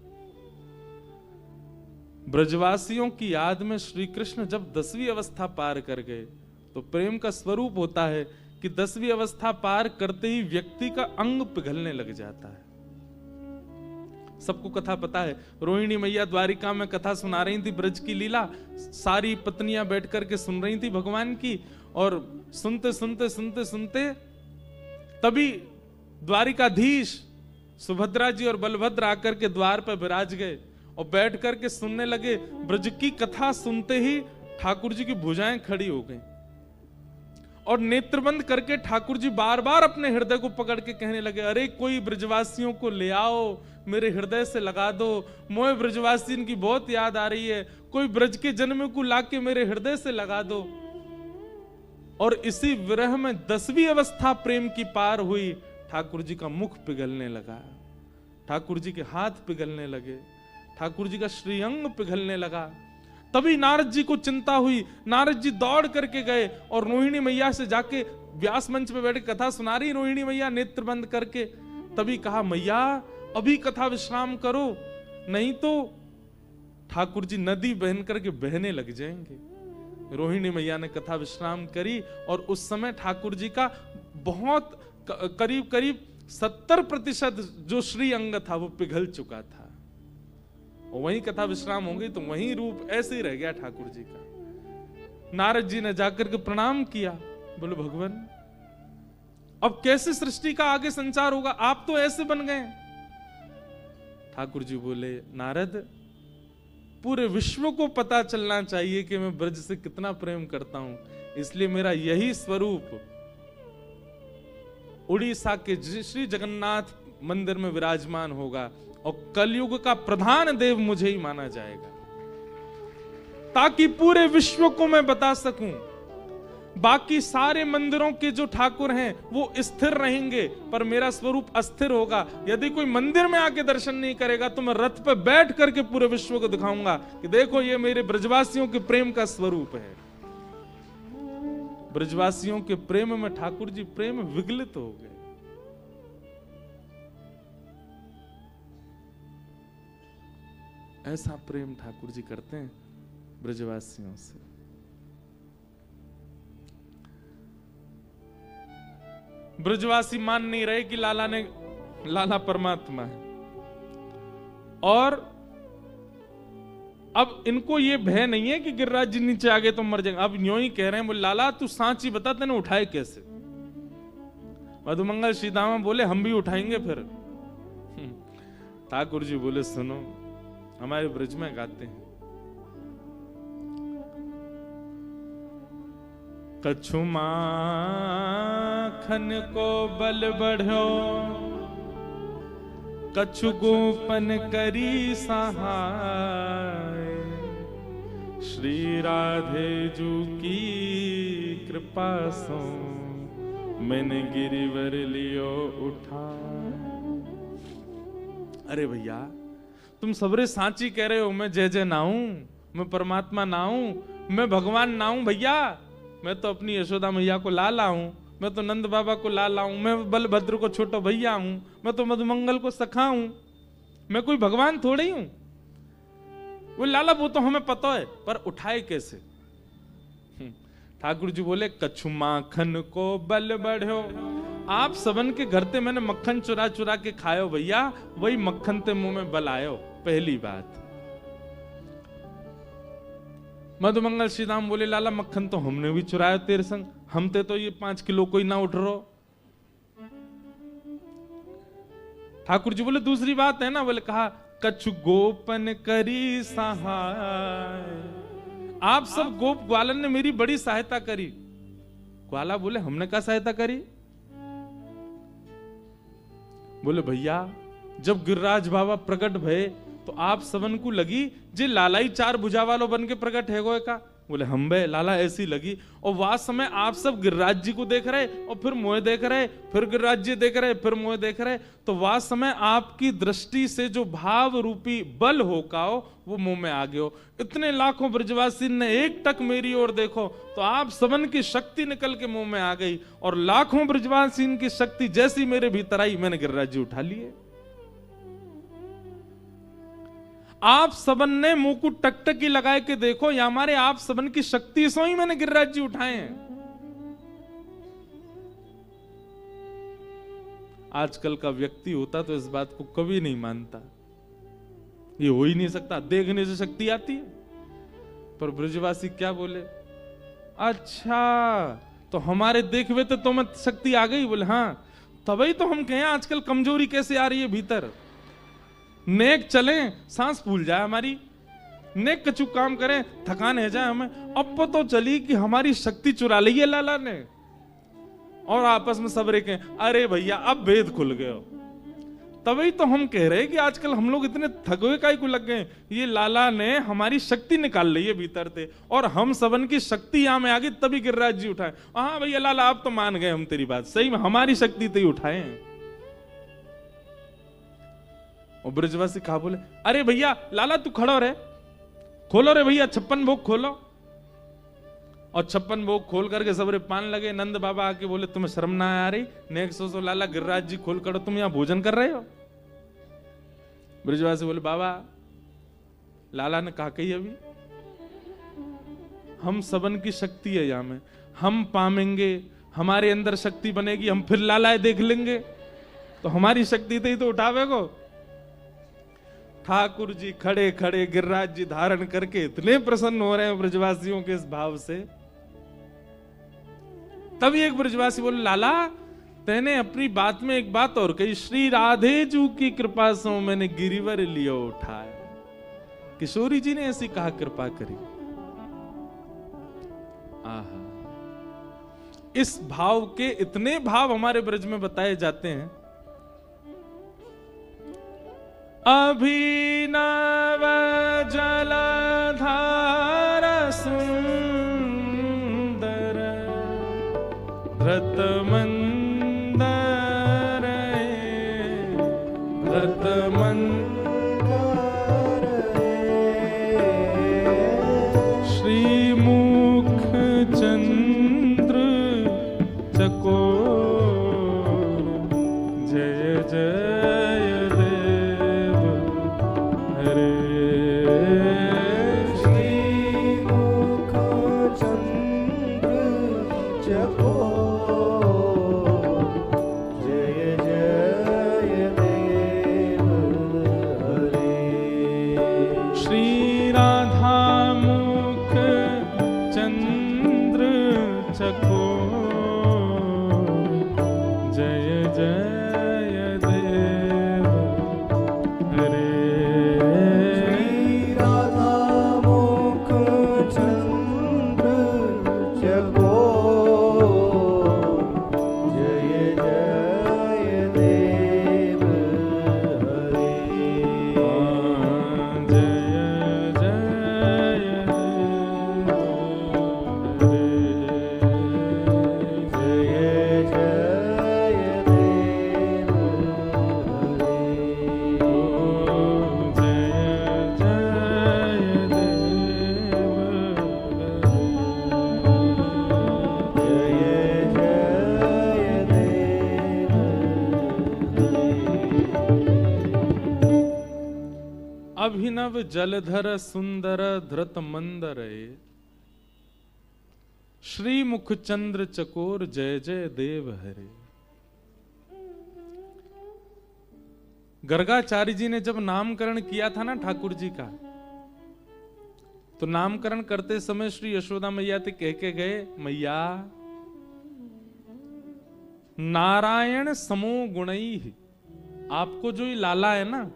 ब्रजवासियों की याद में श्री कृष्ण जब 10वीं अवस्था पार कर गए, तो प्रेम का स्वरूप होता है कि 10वीं अवस्था पार करते ही व्यक्ति का अंग पिघलने लग जाता है। सबको कथा पता है, रोहिणी मैया द्वारिका में कथा सुना रही थी, ब्रज की लीला, सारी पत्नियां बैठ करके सुन रही थी भगवान की, और सुनते सुनते सुनते सुनते तभी द्वारिकाधीश सुभद्रा जी और बलभद्र आकर के द्वार पर विराज गए और बैठ करके सुनने लगे। ब्रज की कथा सुनते ही ठाकुर जी की भुजाएं खड़ी हो गई और नेत्रबंद करके ठाकुर जी बार बार अपने हृदय को पकड़ के कहने लगे, अरे कोई ब्रजवासियों को ले आओ, मेरे हृदय से लगा दो, मोए ब्रजवासी इनकी बहुत याद आ रही है, कोई ब्रज के जन्म को लाके मेरे हृदय से लगा दो। और इसी विरह में 10वीं अवस्था प्रेम की पार हुई। ठाकुर जी का मुख पिघलने लगा, ठाकुर जी के हाथ पिघलने लगे, ठाकुर जी का श्रीअंग पिघलने लगा। तभी नारद जी को चिंता हुई, नारद जी दौड़ करके गए और रोहिणी मैया से जाके व्यास मंच पे बैठ कथा सुना रही रोहिणी मैया नेत्र बंद करके। तभी कहा, मैया अभी कथा विश्राम करो, नहीं तो ठाकुर जी नदी बहन करके बहने लग जाएंगे। रोहिणी मैया ने कथा विश्राम करी और उस समय ठाकुर जी का बहुत करीब करीब 70% जो श्री अंग था वो पिघल चुका था। और वहीं कथा विश्राम हो गई तो वहीं रूप ऐसे ही रह गया ठाकुर जी का। नारद जी ने जाकर के प्रणाम किया, बोले भगवान अब कैसे सृष्टि का आगे संचार होगा, आप तो ऐसे बन गए। ठाकुर जी बोले, नारद पूरे विश्व को पता चलना चाहिए कि मैं ब्रज से कितना प्रेम करता हूं, इसलिए मेरा यही स्वरूप उड़ीसा के श्री जगन्नाथ मंदिर में विराजमान होगा और कलयुग का प्रधान देव मुझे ही माना जाएगा, ताकि पूरे विश्व को मैं बता सकूं। बाकी सारे मंदिरों के जो ठाकुर हैं वो स्थिर रहेंगे, पर मेरा स्वरूप अस्थिर होगा। यदि कोई मंदिर में आके दर्शन नहीं करेगा तो मैं रथ पे बैठ करके पूरे विश्व को दिखाऊंगा कि देखो ये मेरे ब्रजवासियों के प्रेम का स्वरूप है। ब्रजवासियों के प्रेम में ठाकुर जी प्रेम विगलित हो गए। ऐसा प्रेम ठाकुर जी करते हैं ब्रजवासियों से। ब्रजवासी मान नहीं रहे कि लाला परमात्मा है, और अब इनको ये भय नहीं है कि गिरिराज जी नीचे आ गए तो मर जाएंगे। अब यूं ही कह रहे हैं, बोले लाला तू सांची बता, तेने उठाए कैसे? मधुमंगल श्रीदामा बोले हम भी उठाएंगे फिर। ठाकुर जी बोले सुनो, हमारे ब्रज में गाते हैं, कछु माखन को बल बढ़ो, कछु गोपन करी सहाय, श्री राधे जू की कृपा सो मैंने गिरिवर लियो उठा। अरे भैया तुम सबरे सांची कह रहे हो, मैं जय जय ना हूं, मैं परमात्मा ना हूं, मैं भगवान ना हूं भैया। मैं तो अपनी यशोदा मैया को लाला हूं, मैं तो नंद बाबा को लाला हूं, मैं बलभद्र को छोटा भैया हूं, मैं तो मधुमंगल को सखा हूं, मैं कोई भगवान थोड़ी हूं। वो लाला वो तो हमें पता है, पर उठाए कैसे? ठाकुर जी बोले कछु माखन को बल बढ़ो। आप सबन के घर ते मैंने मक्खन चुरा चुरा के खायो भैया, वही मक्खन ते मुंह में बल आयो। पहली बात। मधुमंगल श्री राम बोले लाला मक्खन तो हमने भी चुराया तेरे संग, हम ते तो ये 5 किलो कोई ना उठ रो। ठाकुर जी बोले दूसरी बात है ना, बोले कहा कछु गोपन करी सहाय। आप सब गोप ग्वालन ने मेरी बड़ी सहायता करी। ग्वाला बोले हमने क्या सहायता करी? बोले भैया जब गिरिराज बाबा प्रकट भये तो आप सबन को लगी जे लालाई 4 भुजा वालों बन के प्रकट है गोए का। बोले हम बे लाला ऐसी लगी। और वह समय आप सब गिरिराज जी को देख रहे और फिर मोए देख रहे, फिर गिरिराज जी देख रहे, फिर मोए देख रहे। तो वह समय आपकी दृष्टि से जो भाव रूपी बल होकाओ वो मुंह में आ गयो। इतने लाखों ब्रजवासी ने एक टक मेरी ओर देखो तो आप सबन की शक्ति निकल के मुंह में आ गई, और लाखों ब्रजवासी की शक्ति जैसी मेरे भीतर आई मैंने गिरिराज जी उठा लिए। आप सबन ने मुंह को टकटकी लगाए के देखो, या हमारे आप सबन की शक्ति से ही मैंने गिरिराज जी उठाए हैं। आजकल का व्यक्ति होता तो इस बात को कभी नहीं मानता, ये हो ही नहीं सकता, देखने से शक्ति आती है। पर ब्रजवासी क्या बोले, अच्छा तो हमारे देखवे तो तुम्हें शक्ति आ गई? बोले हाँ। तभी तो हम कहें आजकल कमजोरी कैसे आ रही है भीतर। नेक चले सांस फूल जाए हमारी, नेक कछु काम करें थकान है जाए हमें। अब तो चली कि हमारी शक्ति चुरा ली है लाला ने, और आपस में सब रेखे अरे भैया अब भेद खुल गए। तभी तो हम कह रहे हैं कि आजकल हम लोग इतने थके काई को लग गए, ये लाला ने हमारी शक्ति निकाल ली है भीतर से, और हम सबन की शक्ति यहां में आ गई तभी गिरिराज जी उठाए। हाँ भैया लाला आप तो मान गए हम तेरी बात, सही में हमारी शक्ति तो ही उठाए हैं। और ब्रजवासी कहा बोले अरे भैया लाला तू खड़ो रे, खोलो रे भैया 56 भोग खोलो। और 56 भोग खोल करके सबरे पान लगे। नंद बाबा आके बोले तुम्हें शर्म ना आ रही? नेक सो लाला गिरिराज जी खोल कर तुम यहां भोजन कर रहे हो। ब्रजवासी बोले बाबा लाला ने कहा कही अभी हम सबन की शक्ति है यहां में, हम पामेंगे, हमारे अंदर शक्ति बनेगी, हम फिर लालाए देख लेंगे, तो हमारी शक्ति तो ही तो उठावे को। ठाकुर जी खड़े खड़े गिरिराज जी धारण करके इतने प्रसन्न हो रहे हैं ब्रजवासियों के इस भाव से। तभी एक ब्रजवासी बोले लाला तेने अपनी बात में एक बात और कही, श्री राधे जू की कृपा से मैंने गिरिवर लियो उठाया। किशोरी जी ने ऐसी कहा कृपा करी। आहा, इस भाव के इतने भाव हमारे ब्रज में बताए जाते हैं। अभिनव जलधार सुंदर व्रत मंदर व्रत मंदर श्रीमुख चंद्र चकोर जय जय अभिनव जलधर सुंदर धृत मंदर, श्री मुख चंद्र चकोर जय जय देव हरे। गर्गाचार्य जी ने जब नामकरण किया था ना ठाकुर जी का, तो नामकरण करते समय श्री यशोदा मैया से कह के गए, मैया नारायण समो गुणई, आपको जो ये लाला है ना,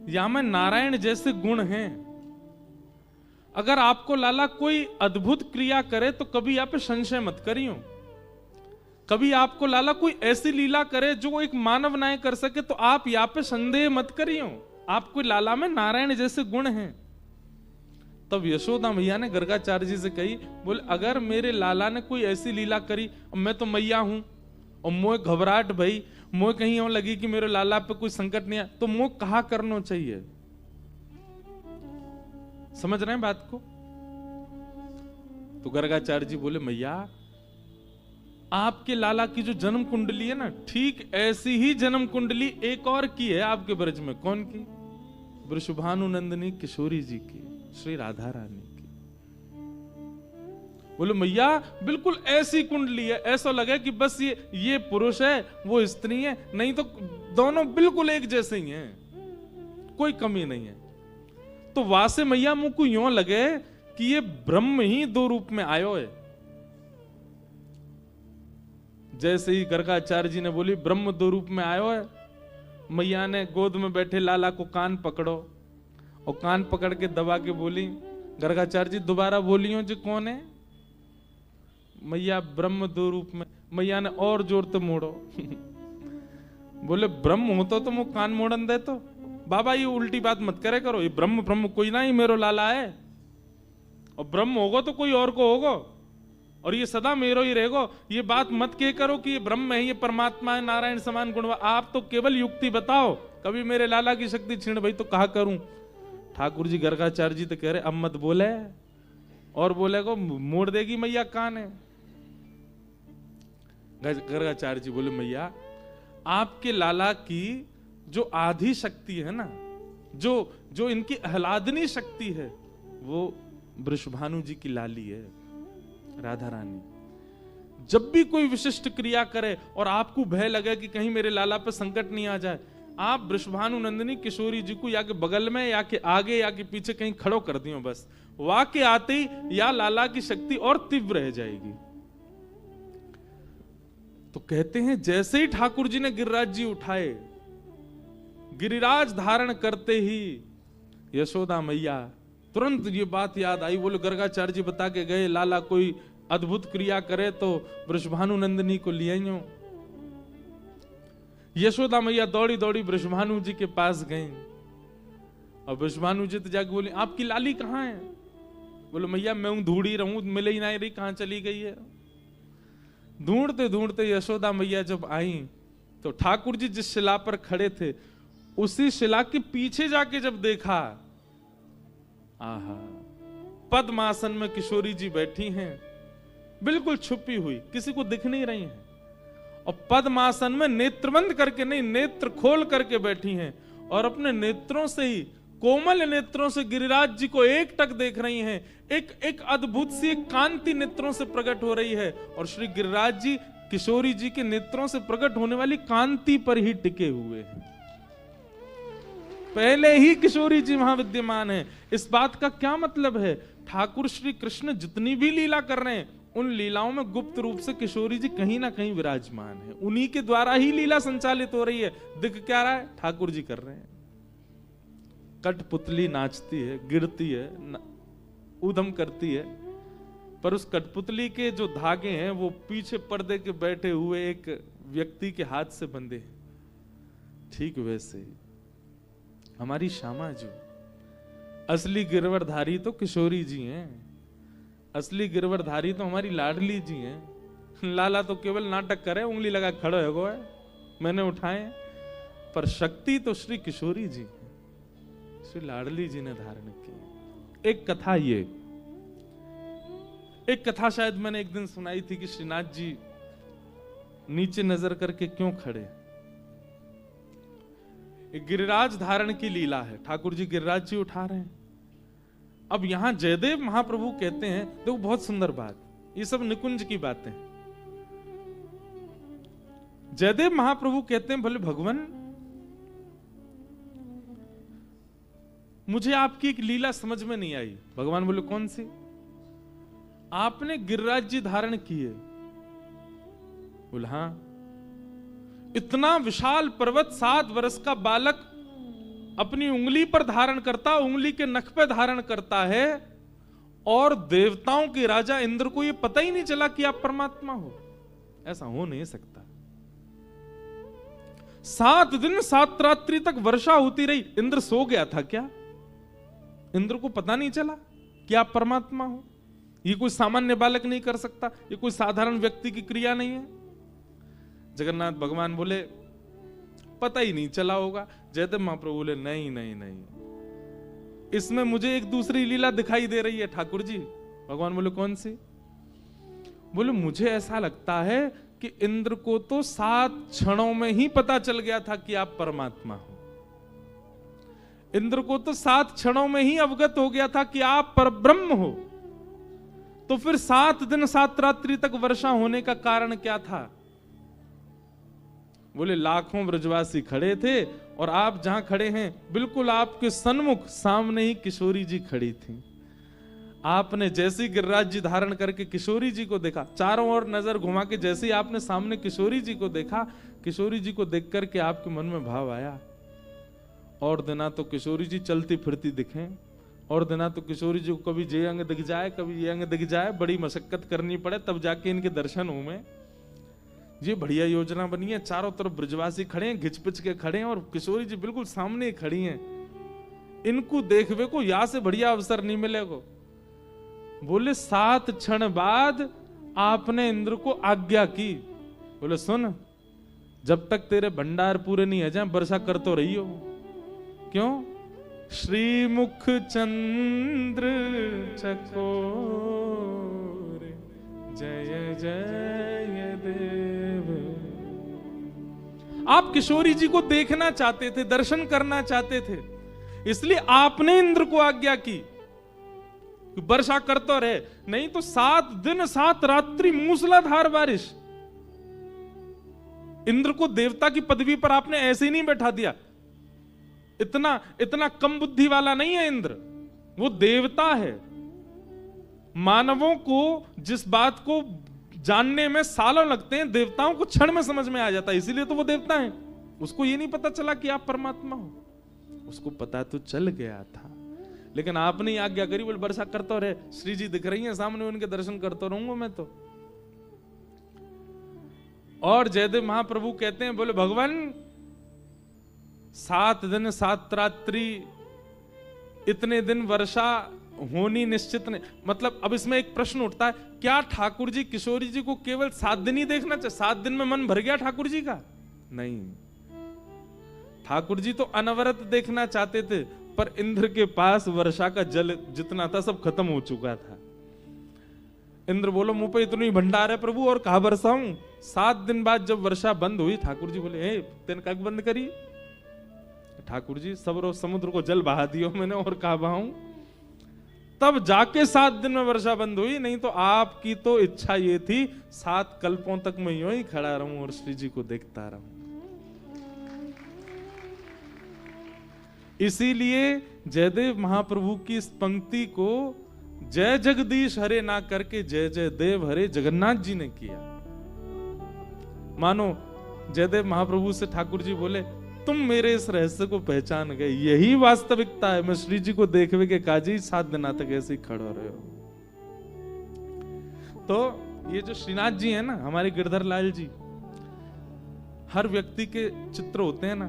या में नारायण जैसे गुण हैं। अगर आपको लाला कोई अद्भुत क्रिया करे तो कभी आप पे संशय मत करियो। कभी आपको लाला कोई ऐसी लीला करे जो एक मानव नाय कर सके तो आप यहाँ पे संदेह मत करियो। आपको लाला में नारायण जैसे गुण हैं। तब यशोदा मैया ने गर्गाचार्य जी से कही, बोले अगर मेरे लाला ने कोई ऐसी लीला करी, मैं तो मैया हूं और मोह घबराहट भई, मोह कहीं और लगी कि मेरे लाला पे कोई संकट नहीं है, तो मोह कहा करना चाहिए। समझ रहे हैं बात को? तो गर्गाचार्य जी बोले, मैया आपके लाला की जो जन्म कुंडली है ना, ठीक ऐसी ही जन्म कुंडली एक और की है आपके ब्रज में। कौन की? वृषभानु नंदिनी किशोरी जी की, श्री राधा रानी की। बोले मैया बिल्कुल ऐसी कुंडली है, ऐसा लगे कि बस ये पुरुष है वो स्त्री है, नहीं तो दोनों बिल्कुल एक जैसे ही हैं, कोई कमी नहीं है। तो वासे मैया मुंह को यूं लगे कि ये ब्रह्म ही दो रूप में आयो है। जैसे ही गर्गाचार्य जी ने बोली ब्रह्म दो रूप में आयो है, मैया ने गोद में बैठे लाला को कान पकड़ो और कान पकड़ के दबा के बोली, गर्गाचार्य जी दोबारा बोलियो जी कौन है? मैया ब्रह्म दो रूप में। मैया ने और जोर से मोड़ो। बोले ब्रह्म होता तो मुझे कान मोड़न दे। तो बाबा ये उल्टी बात मत करे करो, ये ब्रह्म ब्रह्म कोई ना ही मेरो लाला है, और ब्रह्म होगा तो कोई और को होगा, और ये सदा मेरो ही रहेगा। ये बात मत कह करो कि ये ब्रह्म है, ये परमात्मा है, नारायण समान गुण। आप तो केवल युक्ति बताओ, कभी मेरे लाला की शक्ति छीन भाई तो कहा करूं। ठाकुर जी गर्गाचार्य जी तो कह रहे अब मत बोले, और बोले को मोड़ देगी मैया कान है। गर्गाचार्य जी बोले मैया आपके लाला की जो आधी शक्ति है ना, जो इनकी आह्लादनी शक्ति है, वो वृषभानु जी की लाली है, राधा रानी। जब भी कोई विशिष्ट क्रिया करे और आपको भय लगे कि कहीं मेरे लाला पे संकट नहीं आ जाए, आप वृषभानु नंदिनी किशोरी जी को या के बगल में या के आगे या के पीछे कहीं खड़ो कर दियो, बस वाके आते ही या लाला की शक्ति और तीव्र रह जाएगी। तो कहते हैं जैसे ही ठाकुर जी ने गिरिराज जी उठाए, गिरिराज धारण करते ही यशोदा मैया तुरंत ये बात याद आई। बोले गर्गाचार्य जी बता के गए लाला कोई अद्भुत क्रिया करे तो वृषभानु नंदिनी को ले आइयो। यशोदा मैया दौड़ी दौड़ी वृषभानु जी के पास गई और वृषभानु जी तो जाके बोली आपकी लाली कहाँ है? बोले मैया मैं ढूंढी रहूं, मिले ही नहीं रही, कहां चली गई है। ढूंढते ढूंढते यशोदा मैया जब आई तो ठाकुर जी जिस शिला पर खड़े थे उसी शिला के पीछे जाके जब देखा, आहा, पद्मासन में किशोरी जी बैठी हैं, बिल्कुल छुपी हुई, किसी को दिख नहीं रही हैं, और पद्मासन में नेत्र बंद करके नहीं, नेत्र खोल करके बैठी हैं, और अपने नेत्रों से ही, कोमल नेत्रों से गिरिराज जी को एक टक देख रही हैं। एक अद्भुत सी एक कांति नेत्रों से प्रकट हो रही है, और श्री गिरिराज जी किशोरी जी के नेत्रों से प्रकट होने वाली कांति पर ही टिके हुए हैं। पहले ही किशोरी जी वहां विद्यमान है। इस बात का क्या मतलब है? ठाकुर श्री कृष्ण जितनी भी लीला कर रहे हैं, उन लीलाओं में गुप्त रूप से किशोरी जी कहीं ना कहीं विराजमान है। उन्हीं के द्वारा ही लीला संचालित हो रही है। दिख क्या रहा है? ठाकुर जी कर रहे हैं। कठपुतली नाचती है, गिरती है, ऊधम करती है, पर उस कठपुतली के जो धागे हैं वो पीछे पर्दे के बैठे हुए एक व्यक्ति के हाथ से बंधे हैं। ठीक वैसे ही हमारी श्यामा जी, असली गिरवरधारी तो किशोरी जी हैं, असली गिरवरधारी तो हमारी लाडली जी हैं। लाला तो केवल नाटक करे, उंगली लगा खड़े हो गए, मैंने उठाए, पर शक्ति तो श्री किशोरी जी, श्री लाडली जी ने धारण की। एक कथा, ये एक कथा शायद मैंने एक दिन सुनाई थी कि श्रीनाथ जी नीचे नजर करके क्यों खड़े। एक गिरिराज धारण की लीला है, ठाकुर जी गिरिराज जी उठा रहे हैं। अब यहां जयदेव महाप्रभु कहते हैं, देखो बहुत सुंदर बात, ये सब निकुंज की बातें। जयदेव महाप्रभु कहते हैं, बोले भगवान मुझे आपकी एक लीला समझ में नहीं आई। भगवान बोले कौन सी? आपने गिरिराज जी धारण किए। बोले हाँ। इतना विशाल पर्वत 7 वर्ष का बालक अपनी उंगली पर धारण करता, उंगली के नख पे धारण करता है, और देवताओं के राजा इंद्र को यह पता ही नहीं चला कि आप परमात्मा हो। ऐसा हो नहीं सकता। 7 दिन 7 रात्रि तक वर्षा होती रही। इंद्र सो गया था क्या? इंद्र को पता नहीं चला कि आप परमात्मा हो? ये कोई सामान्य बालक नहीं कर सकता, ये कोई साधारण व्यक्ति की क्रिया नहीं है। जगन्नाथ भगवान बोले पता ही नहीं चला होगा। जयदेव महाप्रभु बोले नहीं नहीं नहीं, इसमें मुझे एक दूसरी लीला दिखाई दे रही है ठाकुर जी। भगवान बोले कौन सी? बोले मुझे ऐसा लगता है कि इंद्र को तो 7 क्षणों में ही पता चल गया था कि आप परमात्मा हो। इंद्र को तो 7 क्षणों में ही अवगत हो गया था कि आप परब्रह्म हो। तो फिर 7 दिन 7 रात्रि तक वर्षा होने का कारण क्या था? बोले लाखों ब्रजवासी खड़े थे, और आप जहां खड़े हैं बिल्कुल आपके सन्मुख सामने ही किशोरी जी खड़ी थी। आपने जैसे गिरिराज जी धारण करके किशोरी जी को देखा, चारों ओर नजर घुमा के जैसे ही आपने सामने किशोरी जी को देखा, किशोरी जी को देख करके आपके मन में भाव आया, और दिना तो किशोरी जी चलती फिरती दिखें, और दिना तो किशोरी जी को कभी ये अंग दिख जाए, कभी ये अंग दिख जाए, बड़ी मशक्कत करनी पड़े तब जाके इनके दर्शन हो में। ये बढ़िया योजना बनी है। चारों तरफ ब्रजवासी खड़े हैं, घिच-पिच के खड़े हैं, और किशोरी जी बिल्कुल सामने ही खड़ी हैं। इनको देखवे को यहाँ से बढ़िया अवसर नहीं मिलेगा। बोले 7 क्षण बाद आपने इंद्र को आज्ञा की। बोले सुन, जब तक तेरे भंडार पूरे नहीं हो जाए वर्षा कर तो रही हो। क्यों? श्रीमुख चंद्र चकोर जय जय देव। आप किशोरी जी को देखना चाहते थे, दर्शन करना चाहते थे, इसलिए आपने इंद्र को आज्ञा की वर्षा कर तो रहे। नहीं तो 7 दिन 7 रात्रि मूसलाधार बारिश। इंद्र को देवता की पदवी पर आपने ऐसे ही नहीं बैठा दिया। इतना कम बुद्धि वाला नहीं है इंद्र, वो देवता है। मानवों को जिस बात को जानने में सालों लगते हैं, देवताओं को क्षण में समझ में आ जाता है, इसीलिए तो वो देवता है। उसको ये नहीं पता चला कि आप परमात्मा हो। उसको पता तो चल गया था, लेकिन आपने आज्ञा करी, बोले वर्षा करता रहे। श्री जी दिख रही हैं सामने, उनके दर्शन करता रहूंगा मैं तो। और जयदेव महाप्रभु कहते हैं, बोले भगवान 7 दिन 7 रात्रि, इतने दिन वर्षा होनी निश्चित नहीं। मतलब अब इसमें एक प्रश्न उठता है, क्या ठाकुर जी किशोरी जी को केवल 7 दिन ही देखना चाहिए? 7 दिन में मन भर गया ठाकुर जी का? नहीं, ठाकुर जी तो अनवरत देखना चाहते थे, पर इंद्र के पास वर्षा का जल जितना था सब खत्म हो चुका था। इंद्र बोलो मुंह पे इतनी भंडार है प्रभु, और कहा बरसाऊं? 7 दिन बाद जब वर्षा बंद हुई, ठाकुर जी बोले हे तेन का बंद करी? ठाकुर जी सब समुद्र को जल बहा दियो मैंने, और कहा बहाऊं? तब जाके 7 दिन में वर्षा बंद हुई। नहीं तो आपकी तो इच्छा ये थी 7 कल्पों तक मैं यूं ही खड़ा रहूं और श्री जी को देखता रहूं। इसीलिए जयदेव महाप्रभु की इस पंक्ति को जय जगदीश हरे ना करके जय जय देव हरे जगन्नाथ जी ने किया। मानो जयदेव महाप्रभु से ठाकुर जी बोले तुम मेरे इस रहस्य को पहचान गए, यही वास्तविकता है। मैं श्री जी को देखवे के काजी 7 दिन तक ऐसे ही खड़े रहे हो। तो ये जो श्रीनाथ जी है ना, हमारे गिरधर लाल जी, हर व्यक्ति के चित्र होते हैं ना,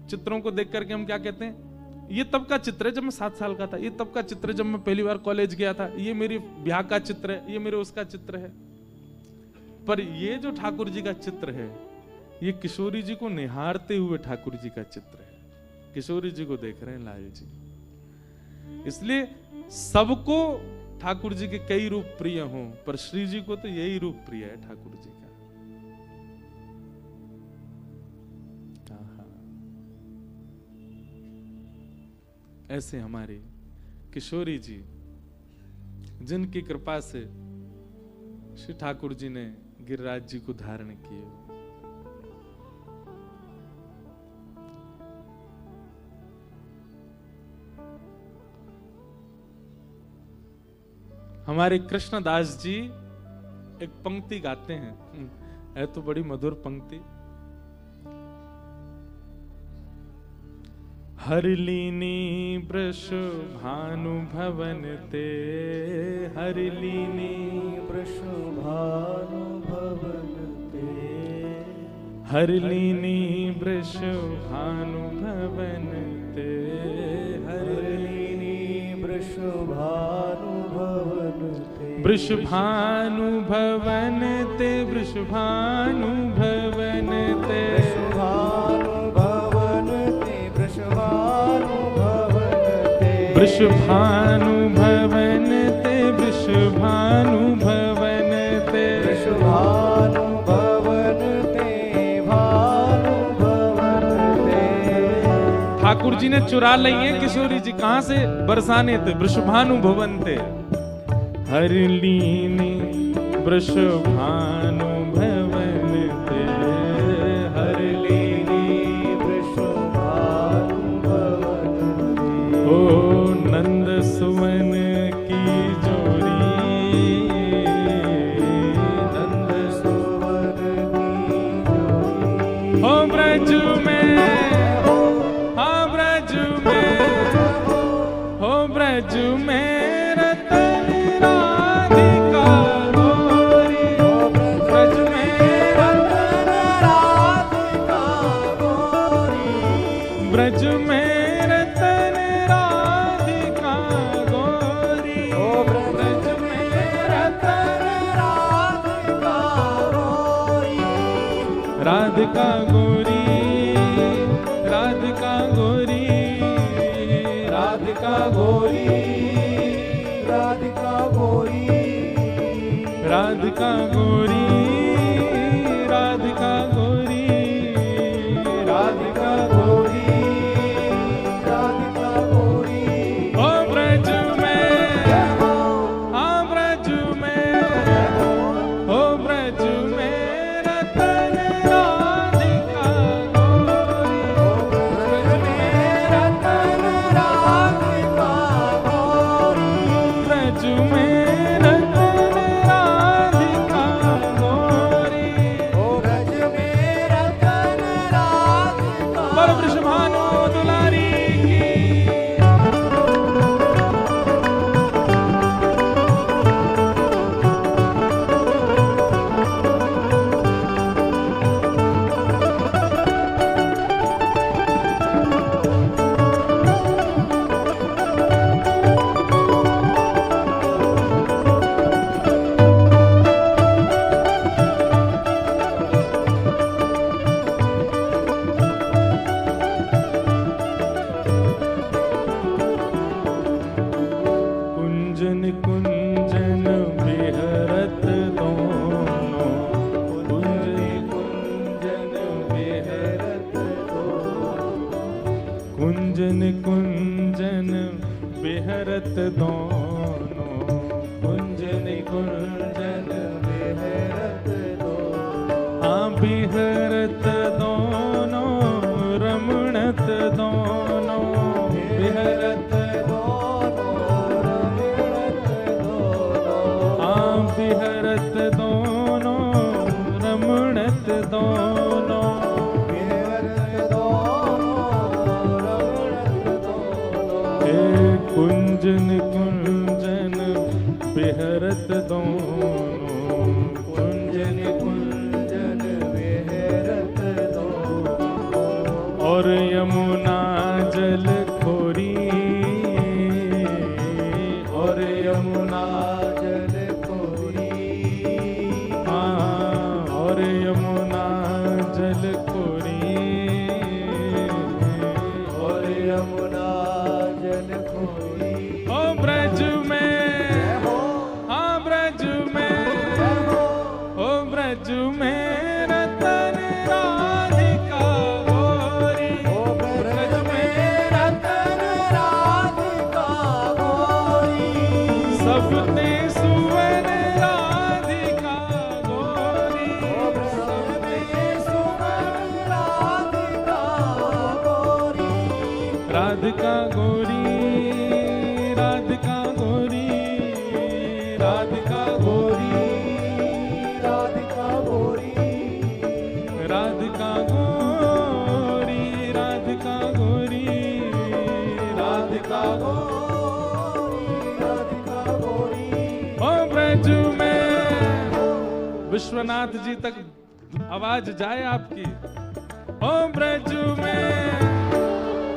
चित्रों को देख करके हम क्या कहते हैं, ये तब का चित्र है जब मैं 7 साल का था, ये तब का चित्र है जब मैं पहली बार कॉलेज गया था, ये मेरी ब्याह का चित्र है, ये मेरे उसका चित्र है। पर ये जो ठाकुर जी का चित्र है, ये किशोरी जी को निहारते हुए ठाकुर जी का चित्र है। किशोरी जी को देख रहे हैं लाल जी। इसलिए सबको ठाकुर जी के कई रूप प्रिय हों, पर श्री जी को तो यही रूप प्रिय है ठाकुर जी का। ऐसे हमारी किशोरी जी, जिनकी कृपा से श्री ठाकुर जी ने गिरिराज जी को धारण किए। हमारे कृष्णदास जी एक पंक्ति गाते हैं, है तो बड़ी मधुर पंक्ति। हरलीनी वृषभानु भवन ते, हरलीनी
वृषभानु भवन ते,
हरलीनी वृषभानु भवन ते,
हरलीनी वृषभानु भवन ते,
वृषभानु भवन ते, वृषभानु भवन ते,
वृषभानु भवन ते,
वृषभानु भवन ते, वृषभानु भवन ते,
वृषभानु भवन ते, भानु भवन ते।
ठाकुर जी ने चुरा ली है किशोरी जी, कहां से? बरसाने थे। वृषभानु भवन ते, हरलीनी वृषभानु भवन ते,
हरलीनी वृषभानु भवन ते,
ओ नंद सुवन की जोरी,
नंद सुवन की जोरी।
हो ब्रज में, हो ब्रज में, हो ब्रज में रतन राधिका गोरी, हो ब्रज में
रतन राधिका गोरी,
ब्रज में रतन राधिका गोरी,
ओ ब्रज में रतन राधिका गोरी,
राधिका गोरी, राधिका गोरी,
राधिका गोरी, राधिका गोरी,
राधिका गोरी, राधिका गोरी,
राधिका गोरी, राधिका गोरी।
ओ ब्रज में, हाँ ब्रज में, ओ ब्रज में रतन राधिका गोरी,
ओ ब्रज में रतन राधिका गोरी,
ब्रज में रतन राधिका गोरी।
ओ ब्रज में रतन राधिका।
बोल वृषभानु दुलारी की। कुंजन कुंजन बिहरत दोनों, कुंजन कुंजन बिहरत दोनों, कुंजन कुंजन बिहरत दोनों, कुंजन कुंजन बिहरत दोनों, हाँ बिहरत दोनों, रमणत दोनों, बिहरत बिहरत दोनों, रमणत दोनों,
बिहरत दोनों, रमणत दोनों।
हे कुंजन कुंजन बिहरत दोनों,
कुंजन कुंजन बिहरत दोनों।
और यमुना जल खोरी, और यमुना
जल खोरी,
हाँ, और यमुना जल खोरी,
और यमुना जल खोरी।
ओ ब्रज में, हाँ ब्रज में, ओ ब्रज में रतन राधिका गोरी,
ओ ब्रज में रतन राधिका
सबते सुवन राधिका गोरी, राधिका गोरी, राधिका गोरी, राधिका गोरी,
राधिका गोरी,
राधिका गोरी, राधिका गोरी, राधिका
राधिका गोरी।
ओ ब्रज में विश्वनाथ जी तक आवाज जाए आपकी। ओ ब्रज में,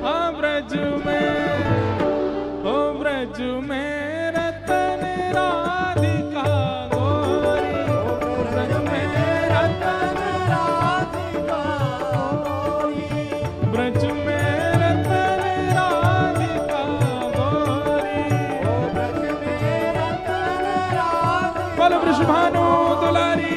ओ ब्रज में, ओ ब्रज में रतन राधिका गोरी, ब्रज में रतन
राधिका गोरी,
ब्रज में रतन राधिका गोरी।
ब्रज में रतन राधिका
बोल वृषभानु दुलारी।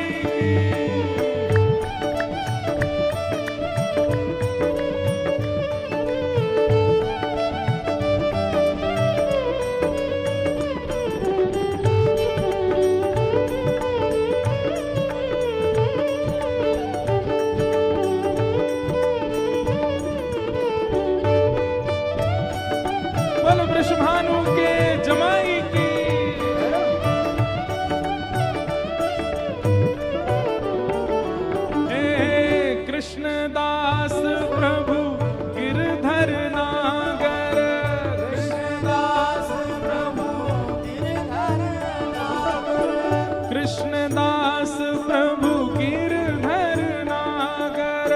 बोल वृषभानु के जमाई की। हे कृष्णदास प्रभु गिरधर नागर,
कृष्णदास प्रभु गिरधर नागर,
कृष्णदास प्रभु गिरधर नागर।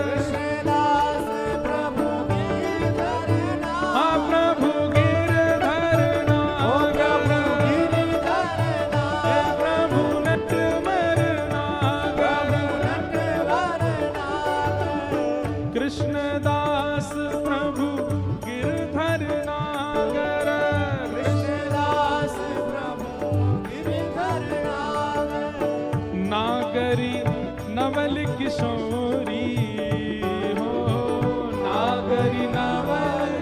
कृष्णदास प्रभु गिरधर नागर,
हाँ प्रभु गिरधर नागर,
गिरधर
हे प्रभु नटवर नागर।
नटवर नागर,
कृष्णदास प्रभु गिरधर नागर,
कृष्णदास प्रभु गिरधर नागर,
नागरी नवल किशोरी हो, नागरी नवल,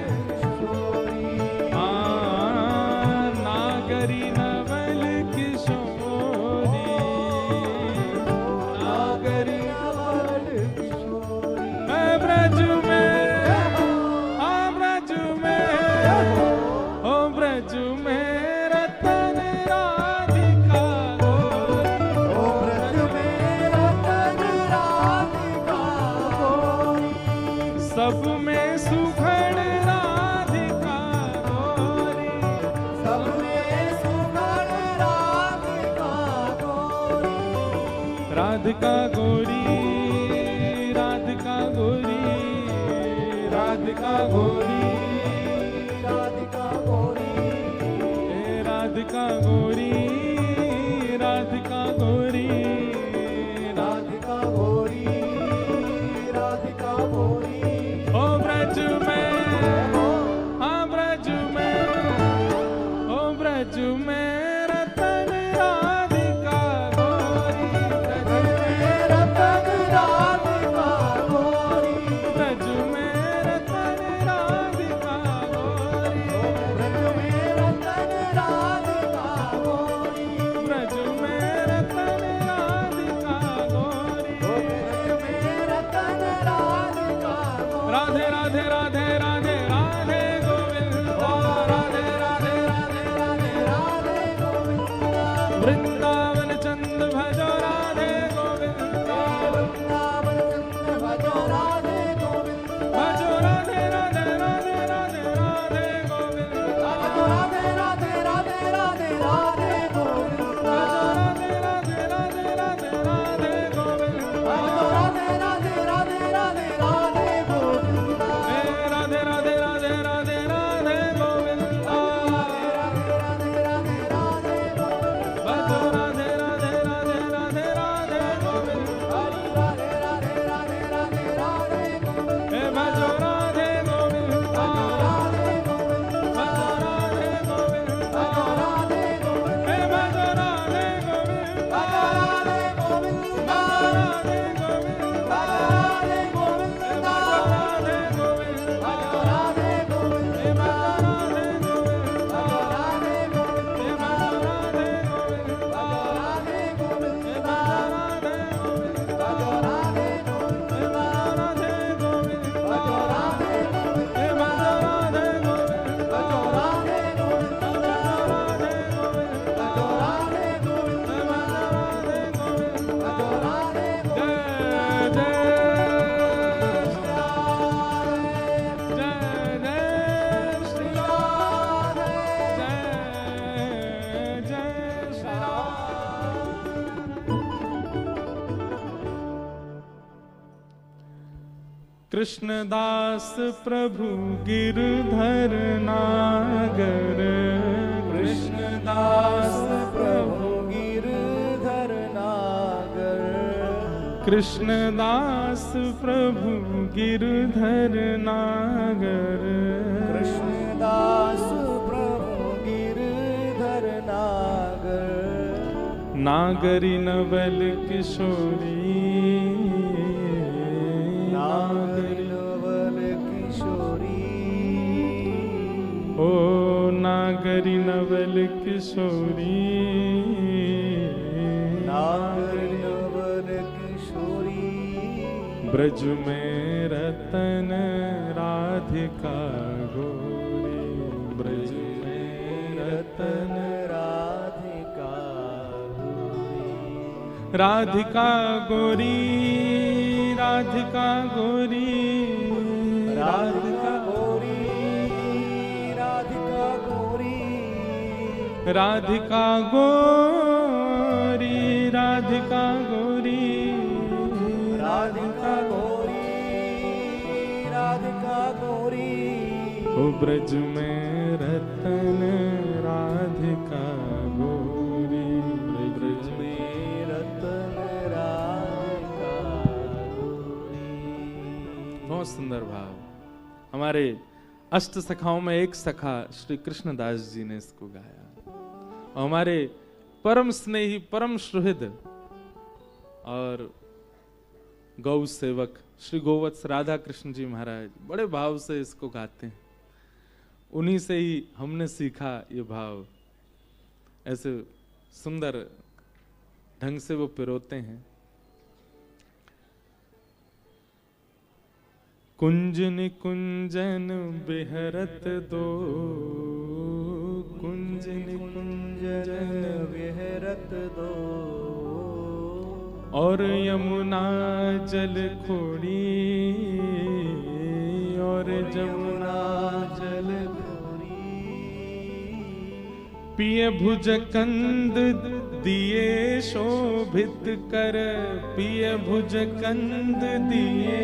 हाँ नागरी नवल किशोरी, नागरी है ब्रज में, हाँ ब्रज में, ओ ब्रज में रतन राधिका गोरी।
ओ ब्रज में रतन राधिका गोरी,
सब में सुघड़ राधिका गोरी,
सब में सुघड़ राधिका गोरी,
राधिका गोरी, राधिका गोरी, राधिका गोरी,
राधिका गोरी,
हे राधिका गोरी, राधिका गोरी,
राधिका गोरी, राधिका गोरी।
ओ ब्रज में, हाँ ब्रज में, ओ ब्रज में रतन राधिका गोरी,
ब्रज में रतन राधिका गोरी,
ब्रज में रतन राधिका गोरी,
ब्रज में रतन राधिका गोरी,
ब्रज में रतन राधिका गोरी।
ब्रज में रतन राधिका गोरी।
राधे राधे राधे राधे राधे गोविंदा, राधे राधे राधे राधे
राधे गोविंदा,
वृंदावन चंद भजो राधे गोविंदा,
वृंदावन चंद्र भजो राधे गोविंदा,
भजो राधे राधे राधे राधे राधे गोविंदा,
भजो राधे राधे राधे राधे राधे गोविंदा,
राधे राधे राधे राधे राधे गोविंदा,
भजो राधे राधे राधे राधे राधे गोविंदा,
हे राधे राधे राधे राधे राधे गोविंदा,
राधे राधे राधे राधे
भजो कृष्णदास प्रभु गिरधर नागर,
कृष्णदास प्रभु गिरधर नागर,
कृष्णदास प्रभु गिरधर नागर,
कृष्णदास प्रभु गिरधर नागर,
नागरी नवल किशोरी,
नागरी नवल किशोरी,
ओ नागरी नवल किशोरी,
नागरी नवल किशोरी,
ब्रज में रतन राधिका गोरी, ब्रज में रतन
राधिका गोरी,
राधिका गोरी, राधिका गोरी,
राधिका गोरी, राधिका गोरी,
राधिका गोरी, राधिका गोरी,
राधिका गोरी, राधिका गोरी,
ओ ब्रज में रतन राधिका गोरी, ब्रज में
रतन राधिका गोरी।
बहुत सुंदर भाव। हमारे अष्ट सखाओं में एक सखा श्री कृष्णदास जी ने इसको गाया, और हमारे परम स्नेही परम सुहृद और गौ सेवक श्री गोवत्स राधा कृष्ण जी महाराज बड़े भाव से इसको गाते हैं। उन्हीं से ही हमने सीखा ये भाव, ऐसे सुंदर ढंग से वो पिरोते हैं। कुंजन कुंजन बिहरत दो, कुंजन कुंजन
विहरत दो,
और यमुना जल खोड़ी, और जमुना
जल खोरी,
पिए भुजकंद दिए शोभित कर, पिए भुजकंद दिए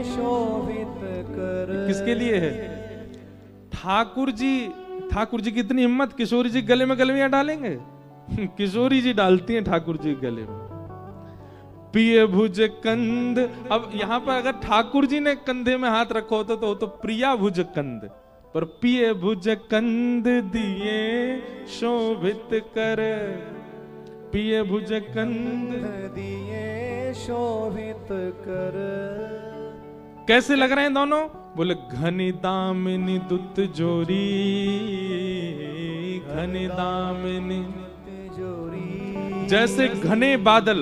शोभित कर।
किसके लिए है? ठाकुर जी की इतनी हिम्मत, किशोरी जी गले में गलवियां डालेंगे? किशोरी जी डालती हैं ठाकुर जी के गले में। पिए भुजकंद, अब यहां पर अगर ठाकुर जी ने कंधे में हाथ रखो होता तो प्रिया भुजकंद, पर पिए भुजकंद दिए शोभित कर, पिए भुजकंद
दिए शोभित कर।
कैसे लग रहे हैं दोनों? बोले घनी दामिनी दुत जोरी, घनी दामिनी
जोरी,
जैसे घने बादल,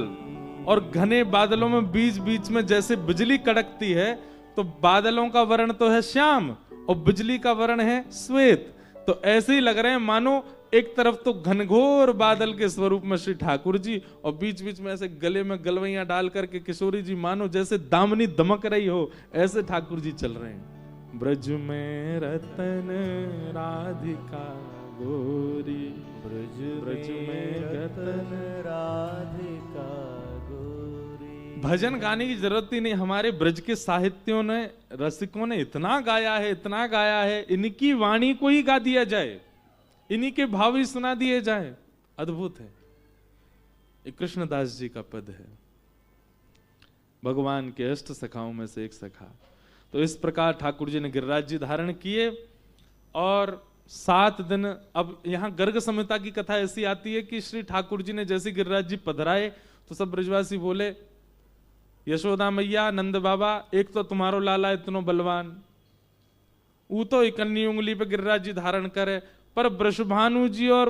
और घने बादलों में बीच बीच में जैसे बिजली कड़कती है, तो बादलों का वर्ण तो है श्याम और बिजली का वर्ण है श्वेत। तो ऐसे ही लग रहे हैं मानो एक तरफ तो घनघोर बादल के स्वरूप में श्री ठाकुर जी, और बीच बीच में ऐसे गले में गलवैया डाल करके किशोरी जी मानो जैसे दामनी दमक रही हो, ऐसे ठाकुर जी चल रहे हैं। ब्रज में रतन राधिका गोरी, ब्रज में रतन
राधिका गोरी।
भजन गाने की जरूरत ही नहीं, हमारे ब्रज के साहित्यों ने, रसिकों ने इतना गाया है, इतना गाया है, इनकी वाणी को ही गा दिया जाए, इन्हीं के भाव ही सुना दिए जाए, अद्भुत है। ये कृष्णदास जी का पद है, भगवान के अष्ट सखाओं में से एक सखा। तो इस प्रकार ठाकुर जी ने गिरिराज जी धारण किए, और 7 दिन, अब यहाँ गर्ग संहिता की कथा ऐसी आती है कि श्री ठाकुर जी ने जैसे गिरिराज जी पधराए तो सब ब्रजवासी बोले, यशोदा मैया, नंद बाबा, एक तो तुम्हारो लाला इतनो बलवान, वो तो इकन्नी उंगली पे गिरिराज जी धारण करे, पर वृषभानु जी और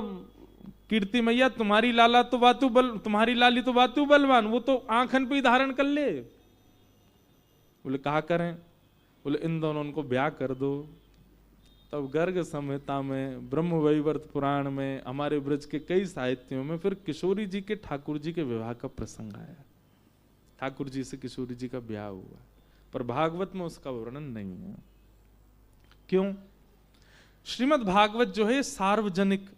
कीर्ति मैया तुम्हारी लाला तो वातु बल, तुम्हारी लाली तो वातु बलवान, वो तो आंखन पे ही धारण कर ले। बोले कहा करें? बोले इन दोनों उनको ब्याह कर दो। तब गर्ग संहिता में, ब्रह्म वैवर्त पुराण में, हमारे ब्रज के कई साहित्यों में फिर किशोरी जी के ठाकुर जी के विवाह का प्रसंग आया। ठाकुर जी से किशोरी जी का ब्याह हुआ, पर भागवत में उसका वर्णन नहीं है। क्यों? श्रीमद् भागवत जो है सार्वजनिक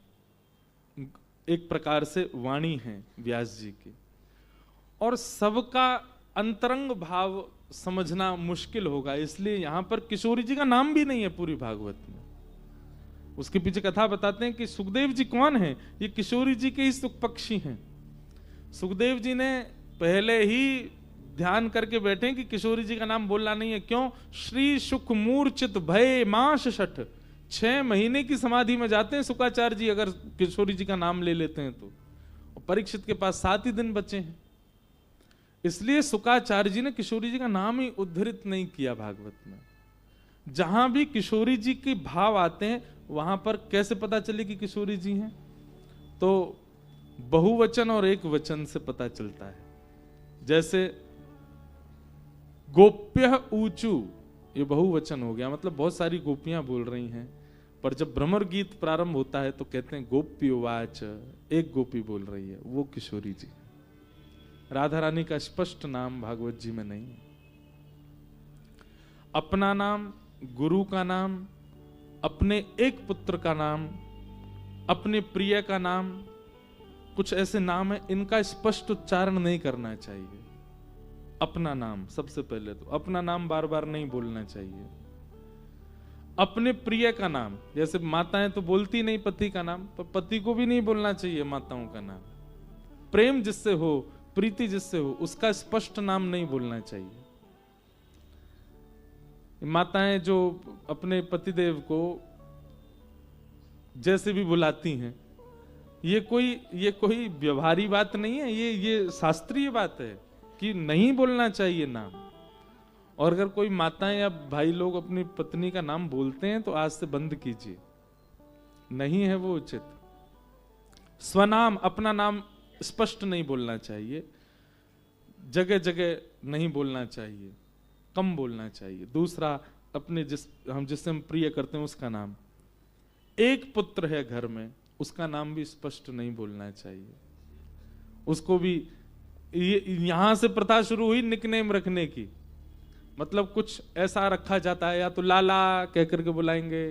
एक प्रकार से वाणी है व्यास जी की, और सबका अंतरंग भाव समझना मुश्किल होगा, इसलिए यहां पर किशोरी जी का नाम भी नहीं है पूरी भागवत में। उसके पीछे कथा बताते हैं कि सुखदेव जी कौन है, ये किशोरी जी के ही सुख पक्षी हैं। सुखदेव जी ने पहले ही ध्यान करके बैठे कि किशोरी जी का नाम बोलना नहीं है। क्यों? श्री सुख मूर्छित भय मास शठ, 6 महीने की समाधि में जाते हैं शुक्राचार्य जी अगर किशोरी जी का नाम ले लेते हैं तो। और परीक्षित के पास 7 ही दिन बचे हैं, इसलिए शुक्राचार्य जी ने किशोरी जी का नाम ही उद्धृत नहीं किया भागवत में। जहां भी किशोरी जी के भाव आते हैं वहां पर कैसे पता चले कि किशोरी जी हैं? तो बहुवचन और एक वचन से पता चलता है। जैसे गोप्य ऊंचू, ये बहुवचन हो गया, मतलब बहुत सारी गोपियां बोल रही हैं। पर जब भ्रमर गीत प्रारंभ होता है तो कहते हैं गोप्योवाच, एक गोपी बोल रही है, वो किशोरी जी। राधा रानी का स्पष्ट नाम भागवत जी में नहीं है। अपना नाम, गुरु का नाम, अपने एक पुत्र का नाम, अपने प्रिय का नाम, कुछ ऐसे नाम है इनका स्पष्ट उच्चारण नहीं करना चाहिए। अपना नाम सबसे पहले तो, अपना नाम बार बार नहीं बोलना चाहिए। अपने प्रिय का नाम, जैसे माताएं तो बोलती नहीं पति का नाम, पर पति को भी नहीं बोलना चाहिए माताओं का नाम। प्रेम जिससे हो, प्रीति जिससे हो, उसका स्पष्ट नाम नहीं बोलना चाहिए। माताएं जो अपने पतिदेव को जैसे भी बुलाती हैं, ये कोई व्यवहारी बात नहीं है, ये शास्त्रीय बात है कि नहीं बोलना चाहिए नाम। और अगर कोई माताएं या भाई लोग अपनी पत्नी का नाम बोलते हैं तो आज से बंद कीजिए, नहीं है वो उचित। स्वनाम, अपना नाम स्पष्ट नहीं बोलना चाहिए, जगह जगह नहीं बोलना चाहिए, कम बोलना चाहिए। दूसरा, अपने जिससे हम प्रिय करते हैं उसका नाम। एक पुत्र है घर में, उसका नाम भी स्पष्ट नहीं बोलना चाहिए। उसको भी यहां से प्रथा शुरू हुई निकनेम रखने की, मतलब कुछ ऐसा रखा जाता है, या तो लाला कह करके बुलाएंगे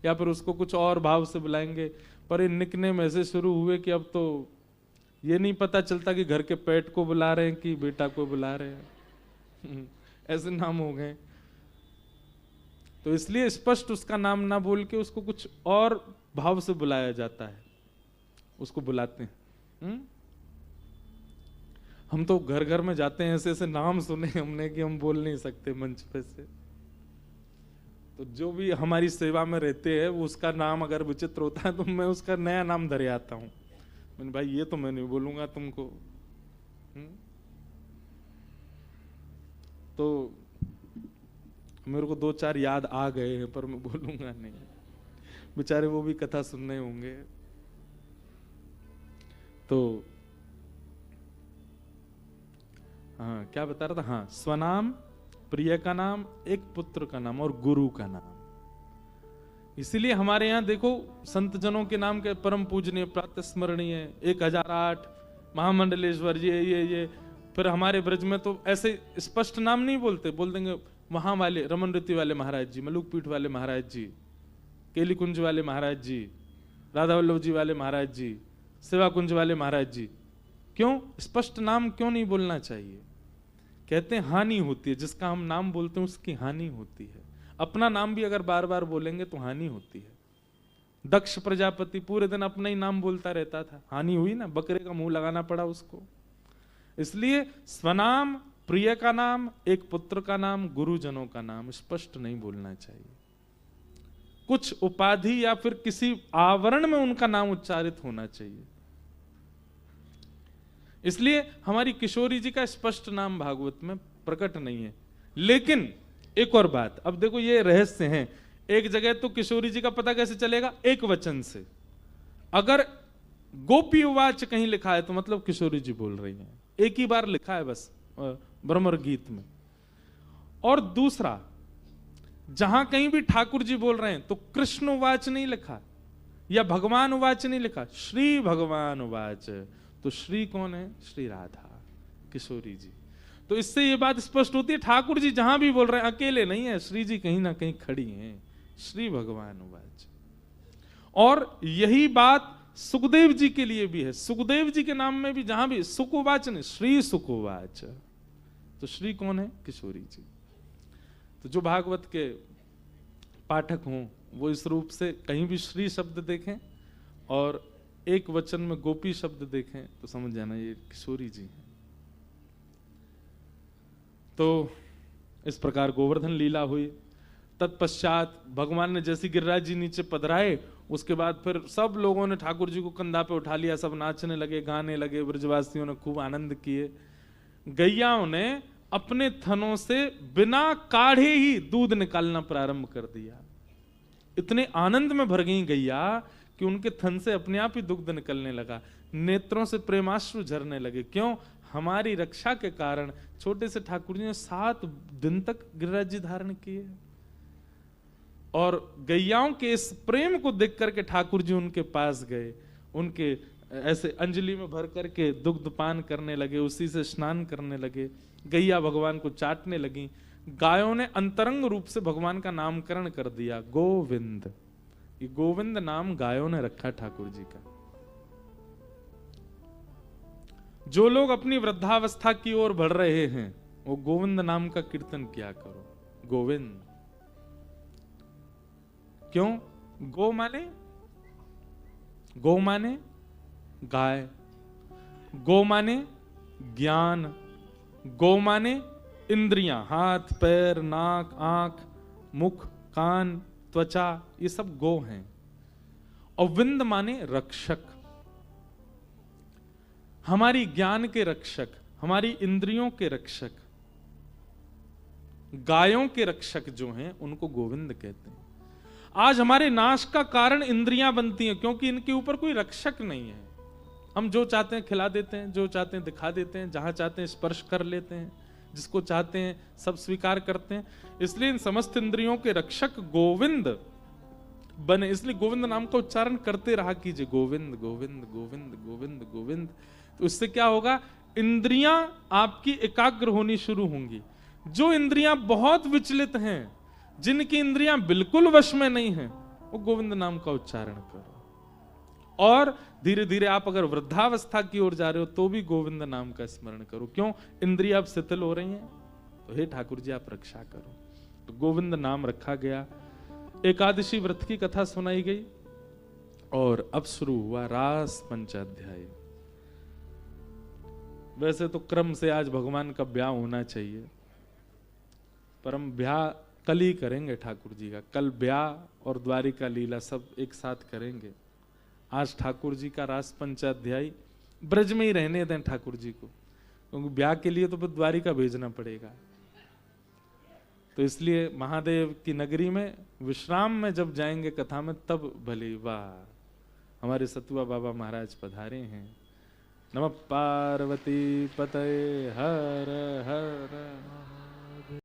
या फिर उसको कुछ और भाव से बुलाएंगे। पर ये निकनेम ऐसे शुरू हुए कि अब तो ये नहीं पता चलता कि घर के पेट को बुला रहे हैं कि बेटा को बुला रहे हैं। ऐसे नाम हो गए। तो इसलिए स्पष्ट उसका नाम ना बोल के उसको कुछ और भाव से बुलाया जाता है, उसको बुलाते हैं। हम तो घर घर में जाते हैं, ऐसे ऐसे नाम सुने हमने कि हम बोल नहीं सकते मंच पे से। तो जो भी हमारी सेवा में रहते हैं वो उसका नाम अगर विचित्र होता है तो मैं उसका नया नाम धरे आता हूं। मैंने भाई ये तो मैं नहीं बोलूंगा तुमको। तो मेरे को 2-4 याद आ गए हैं पर मैं बोलूंगा नहीं, बेचारे वो भी कथा सुनने होंगे। तो हाँ, क्या बता रहा था? हाँ, स्वनाम, प्रिय का नाम, एक पुत्र का नाम और गुरु का नाम। इसीलिए हमारे यहाँ देखो संत जनों के नाम के परम पूजनीय, प्रातस्मरणीय, 1008 महामंडलेश्वर जी, ये फिर हमारे ब्रज में तो ऐसे स्पष्ट नाम नहीं बोलते, बोल देंगे वहां वाले रमन रीति वाले महाराज जी, मलुक पीठ वाले महाराज जी, केली कुंज वाले महाराज जी, राधा वल्लभ जी वाले महाराज जी, सेवा कुंज वाले महाराज जी। क्यों? स्पष्ट नाम क्यों नहीं बोलना चाहिए? कहते हैं हानि होती है, जिसका हम नाम बोलते हैं उसकी हानि होती है। अपना नाम भी अगर बार बार बोलेंगे तो हानि होती है। दक्ष प्रजापति पूरे दिन अपना ही नाम बोलता रहता था, हानि हुई ना, बकरे का मुंह लगाना पड़ा उसको। इसलिए स्वनाम, प्रिय का नाम, एक पुत्र का नाम, गुरुजनों का नाम स्पष्ट नहीं बोलना चाहिए। कुछ उपाधि या फिर किसी आवरण में उनका नाम उच्चारित होना चाहिए। इसलिए हमारी किशोरी जी का स्पष्ट नाम भागवत में प्रकट नहीं है। लेकिन एक और बात, अब देखो ये रहस्य है। एक जगह तो किशोरी जी का पता कैसे चलेगा? एक वचन से। अगर गोपीवाच कहीं लिखा है तो मतलब किशोरी जी बोल रही हैं, एक ही बार लिखा है बस भ्रमर गीत में। और दूसरा, जहां कहीं भी ठाकुर जी बोल रहे हैं तो कृष्ण उवाच नहीं लिखा या भगवान उवाच नहीं लिखा, श्री भगवान उवाच। तो श्री कौन है? श्री राधा, किशोरी जी। तो इससे ये बात स्पष्ट होती है ठाकुर जी जहां भी बोल रहे हैं अकेले नहीं है, श्री जी कहीं ना कहीं खड़ी हैं, श्री भगवान उवाच। और यही बात सुखदेव जी के लिए भी है। सुखदेव जी के नाम में भी जहां भी सुख उवाच नहीं, श्री सुख उवाच। तो तो श्री कौन है? किशोरी जी। तो जो भागवत के पाठक हों वो इस रूप से कहीं भी श्री शब्द देखें और एक वचन में गोपी शब्द देखें तो समझ जाना ये किशोरी जी हैं। तो इस प्रकार गोवर्धन लीला हुई। तत्पश्चात भगवान ने जैसी गिरिराज जी नीचे पधराए उसके बाद फिर सब लोगों ने ठाकुर जी को कंधा पे उठा लिया, सब नाचने लगे, गाने लगे, ब्रजवासियों ने खूब आनंद किए। गैयाओं ने अपने थनों से बिना काढ़े ही दूध निकालना प्रारंभ कर दिया। इतने आनंद में भर गई गैया कि उनके थन से अपने आप ही दुग्ध निकलने लगा, नेत्रों से प्रेमाश्रु झरने लगे। क्यों? हमारी रक्षा के कारण छोटे से ठाकुर जी ने 7 दिन तक गिरिराज जी धारण किए। और गैयाओं के इस प्रेम को देख करके ठाकुर जी उनके पास गए, उनके ऐसे अंजलि में भर करके दुग्ध पान करने लगे, उसी से स्नान करने लगे। गैया भगवान को चाटने लगी। गायों ने अंतरंग रूप से भगवान का नामकरण कर दिया, गोविंद। ये गोविंद नाम गायों ने रखा ठाकुर जी का। जो लोग अपनी वृद्धावस्था की ओर बढ़ रहे हैं वो गोविंद नाम का कीर्तन किया करो, गोविंद। क्यों? गो माने गाय, गो माने ज्ञान, गो माने इंद्रियां, हाथ पैर नाक आंख मुख कान त्वचा, ये सब गो हैं। और विंद माने रक्षक, हमारी ज्ञान के रक्षक, हमारी इंद्रियों के रक्षक, गायों के रक्षक जो हैं उनको गोविंद कहते हैं। आज हमारे नाश का कारण इंद्रियां बनती हैं क्योंकि इनके ऊपर कोई रक्षक नहीं है। हम जो चाहते हैं खिला देते हैं, जो चाहते हैं दिखा देते हैं, जहां चाहते हैं स्पर्श कर लेते हैं, जिसको चाहते हैं सब स्वीकार करते हैं। इसलिए इन समस्त इंद्रियों के रक्षक गोविंद बने। इसलिए गोविंद नाम का उच्चारण करते रहा कीजिए, गोविंद गोविंद गोविंद गोविंद गोविंद। तो इससे क्या होगा? इंद्रियां आपकी एकाग्र होनी शुरू होंगी। जो इंद्रियां बहुत विचलित हैं, जिनकी इंद्रियां बिल्कुल वश में नहीं है, वो गोविंद नाम का उच्चारण करो। और धीरे धीरे आप अगर वृद्धावस्था की ओर जा रहे हो तो भी गोविंद नाम का स्मरण करो। क्यों? इंद्रियां अब शिथिल हो रही हैं, तो हे ठाकुर जी आप रक्षा करो। तो गोविंद नाम रखा गया। एकादशी व्रत की कथा सुनाई गई और अब शुरू हुआ रास पंचाध्याय। वैसे तो क्रम से आज भगवान का ब्याह होना चाहिए, पर हम ब्याह कल ही करेंगे ठाकुर जी का। कल ब्याह और द्वारिका लीला सब एक साथ करेंगे। आज ठाकुर जी का रास पंचाध्याय ब्रज में ही रहने दें ठाकुर जी को, क्योंकि ब्याह के लिए तो फिर द्वारिका भेजना पड़ेगा। तो इसलिए महादेव की नगरी में विश्राम में जब जाएंगे कथा में तब भले। वाह, हमारे सतुआ बाबा महाराज पधारे हैं। नमः पार्वती पतये हर हर।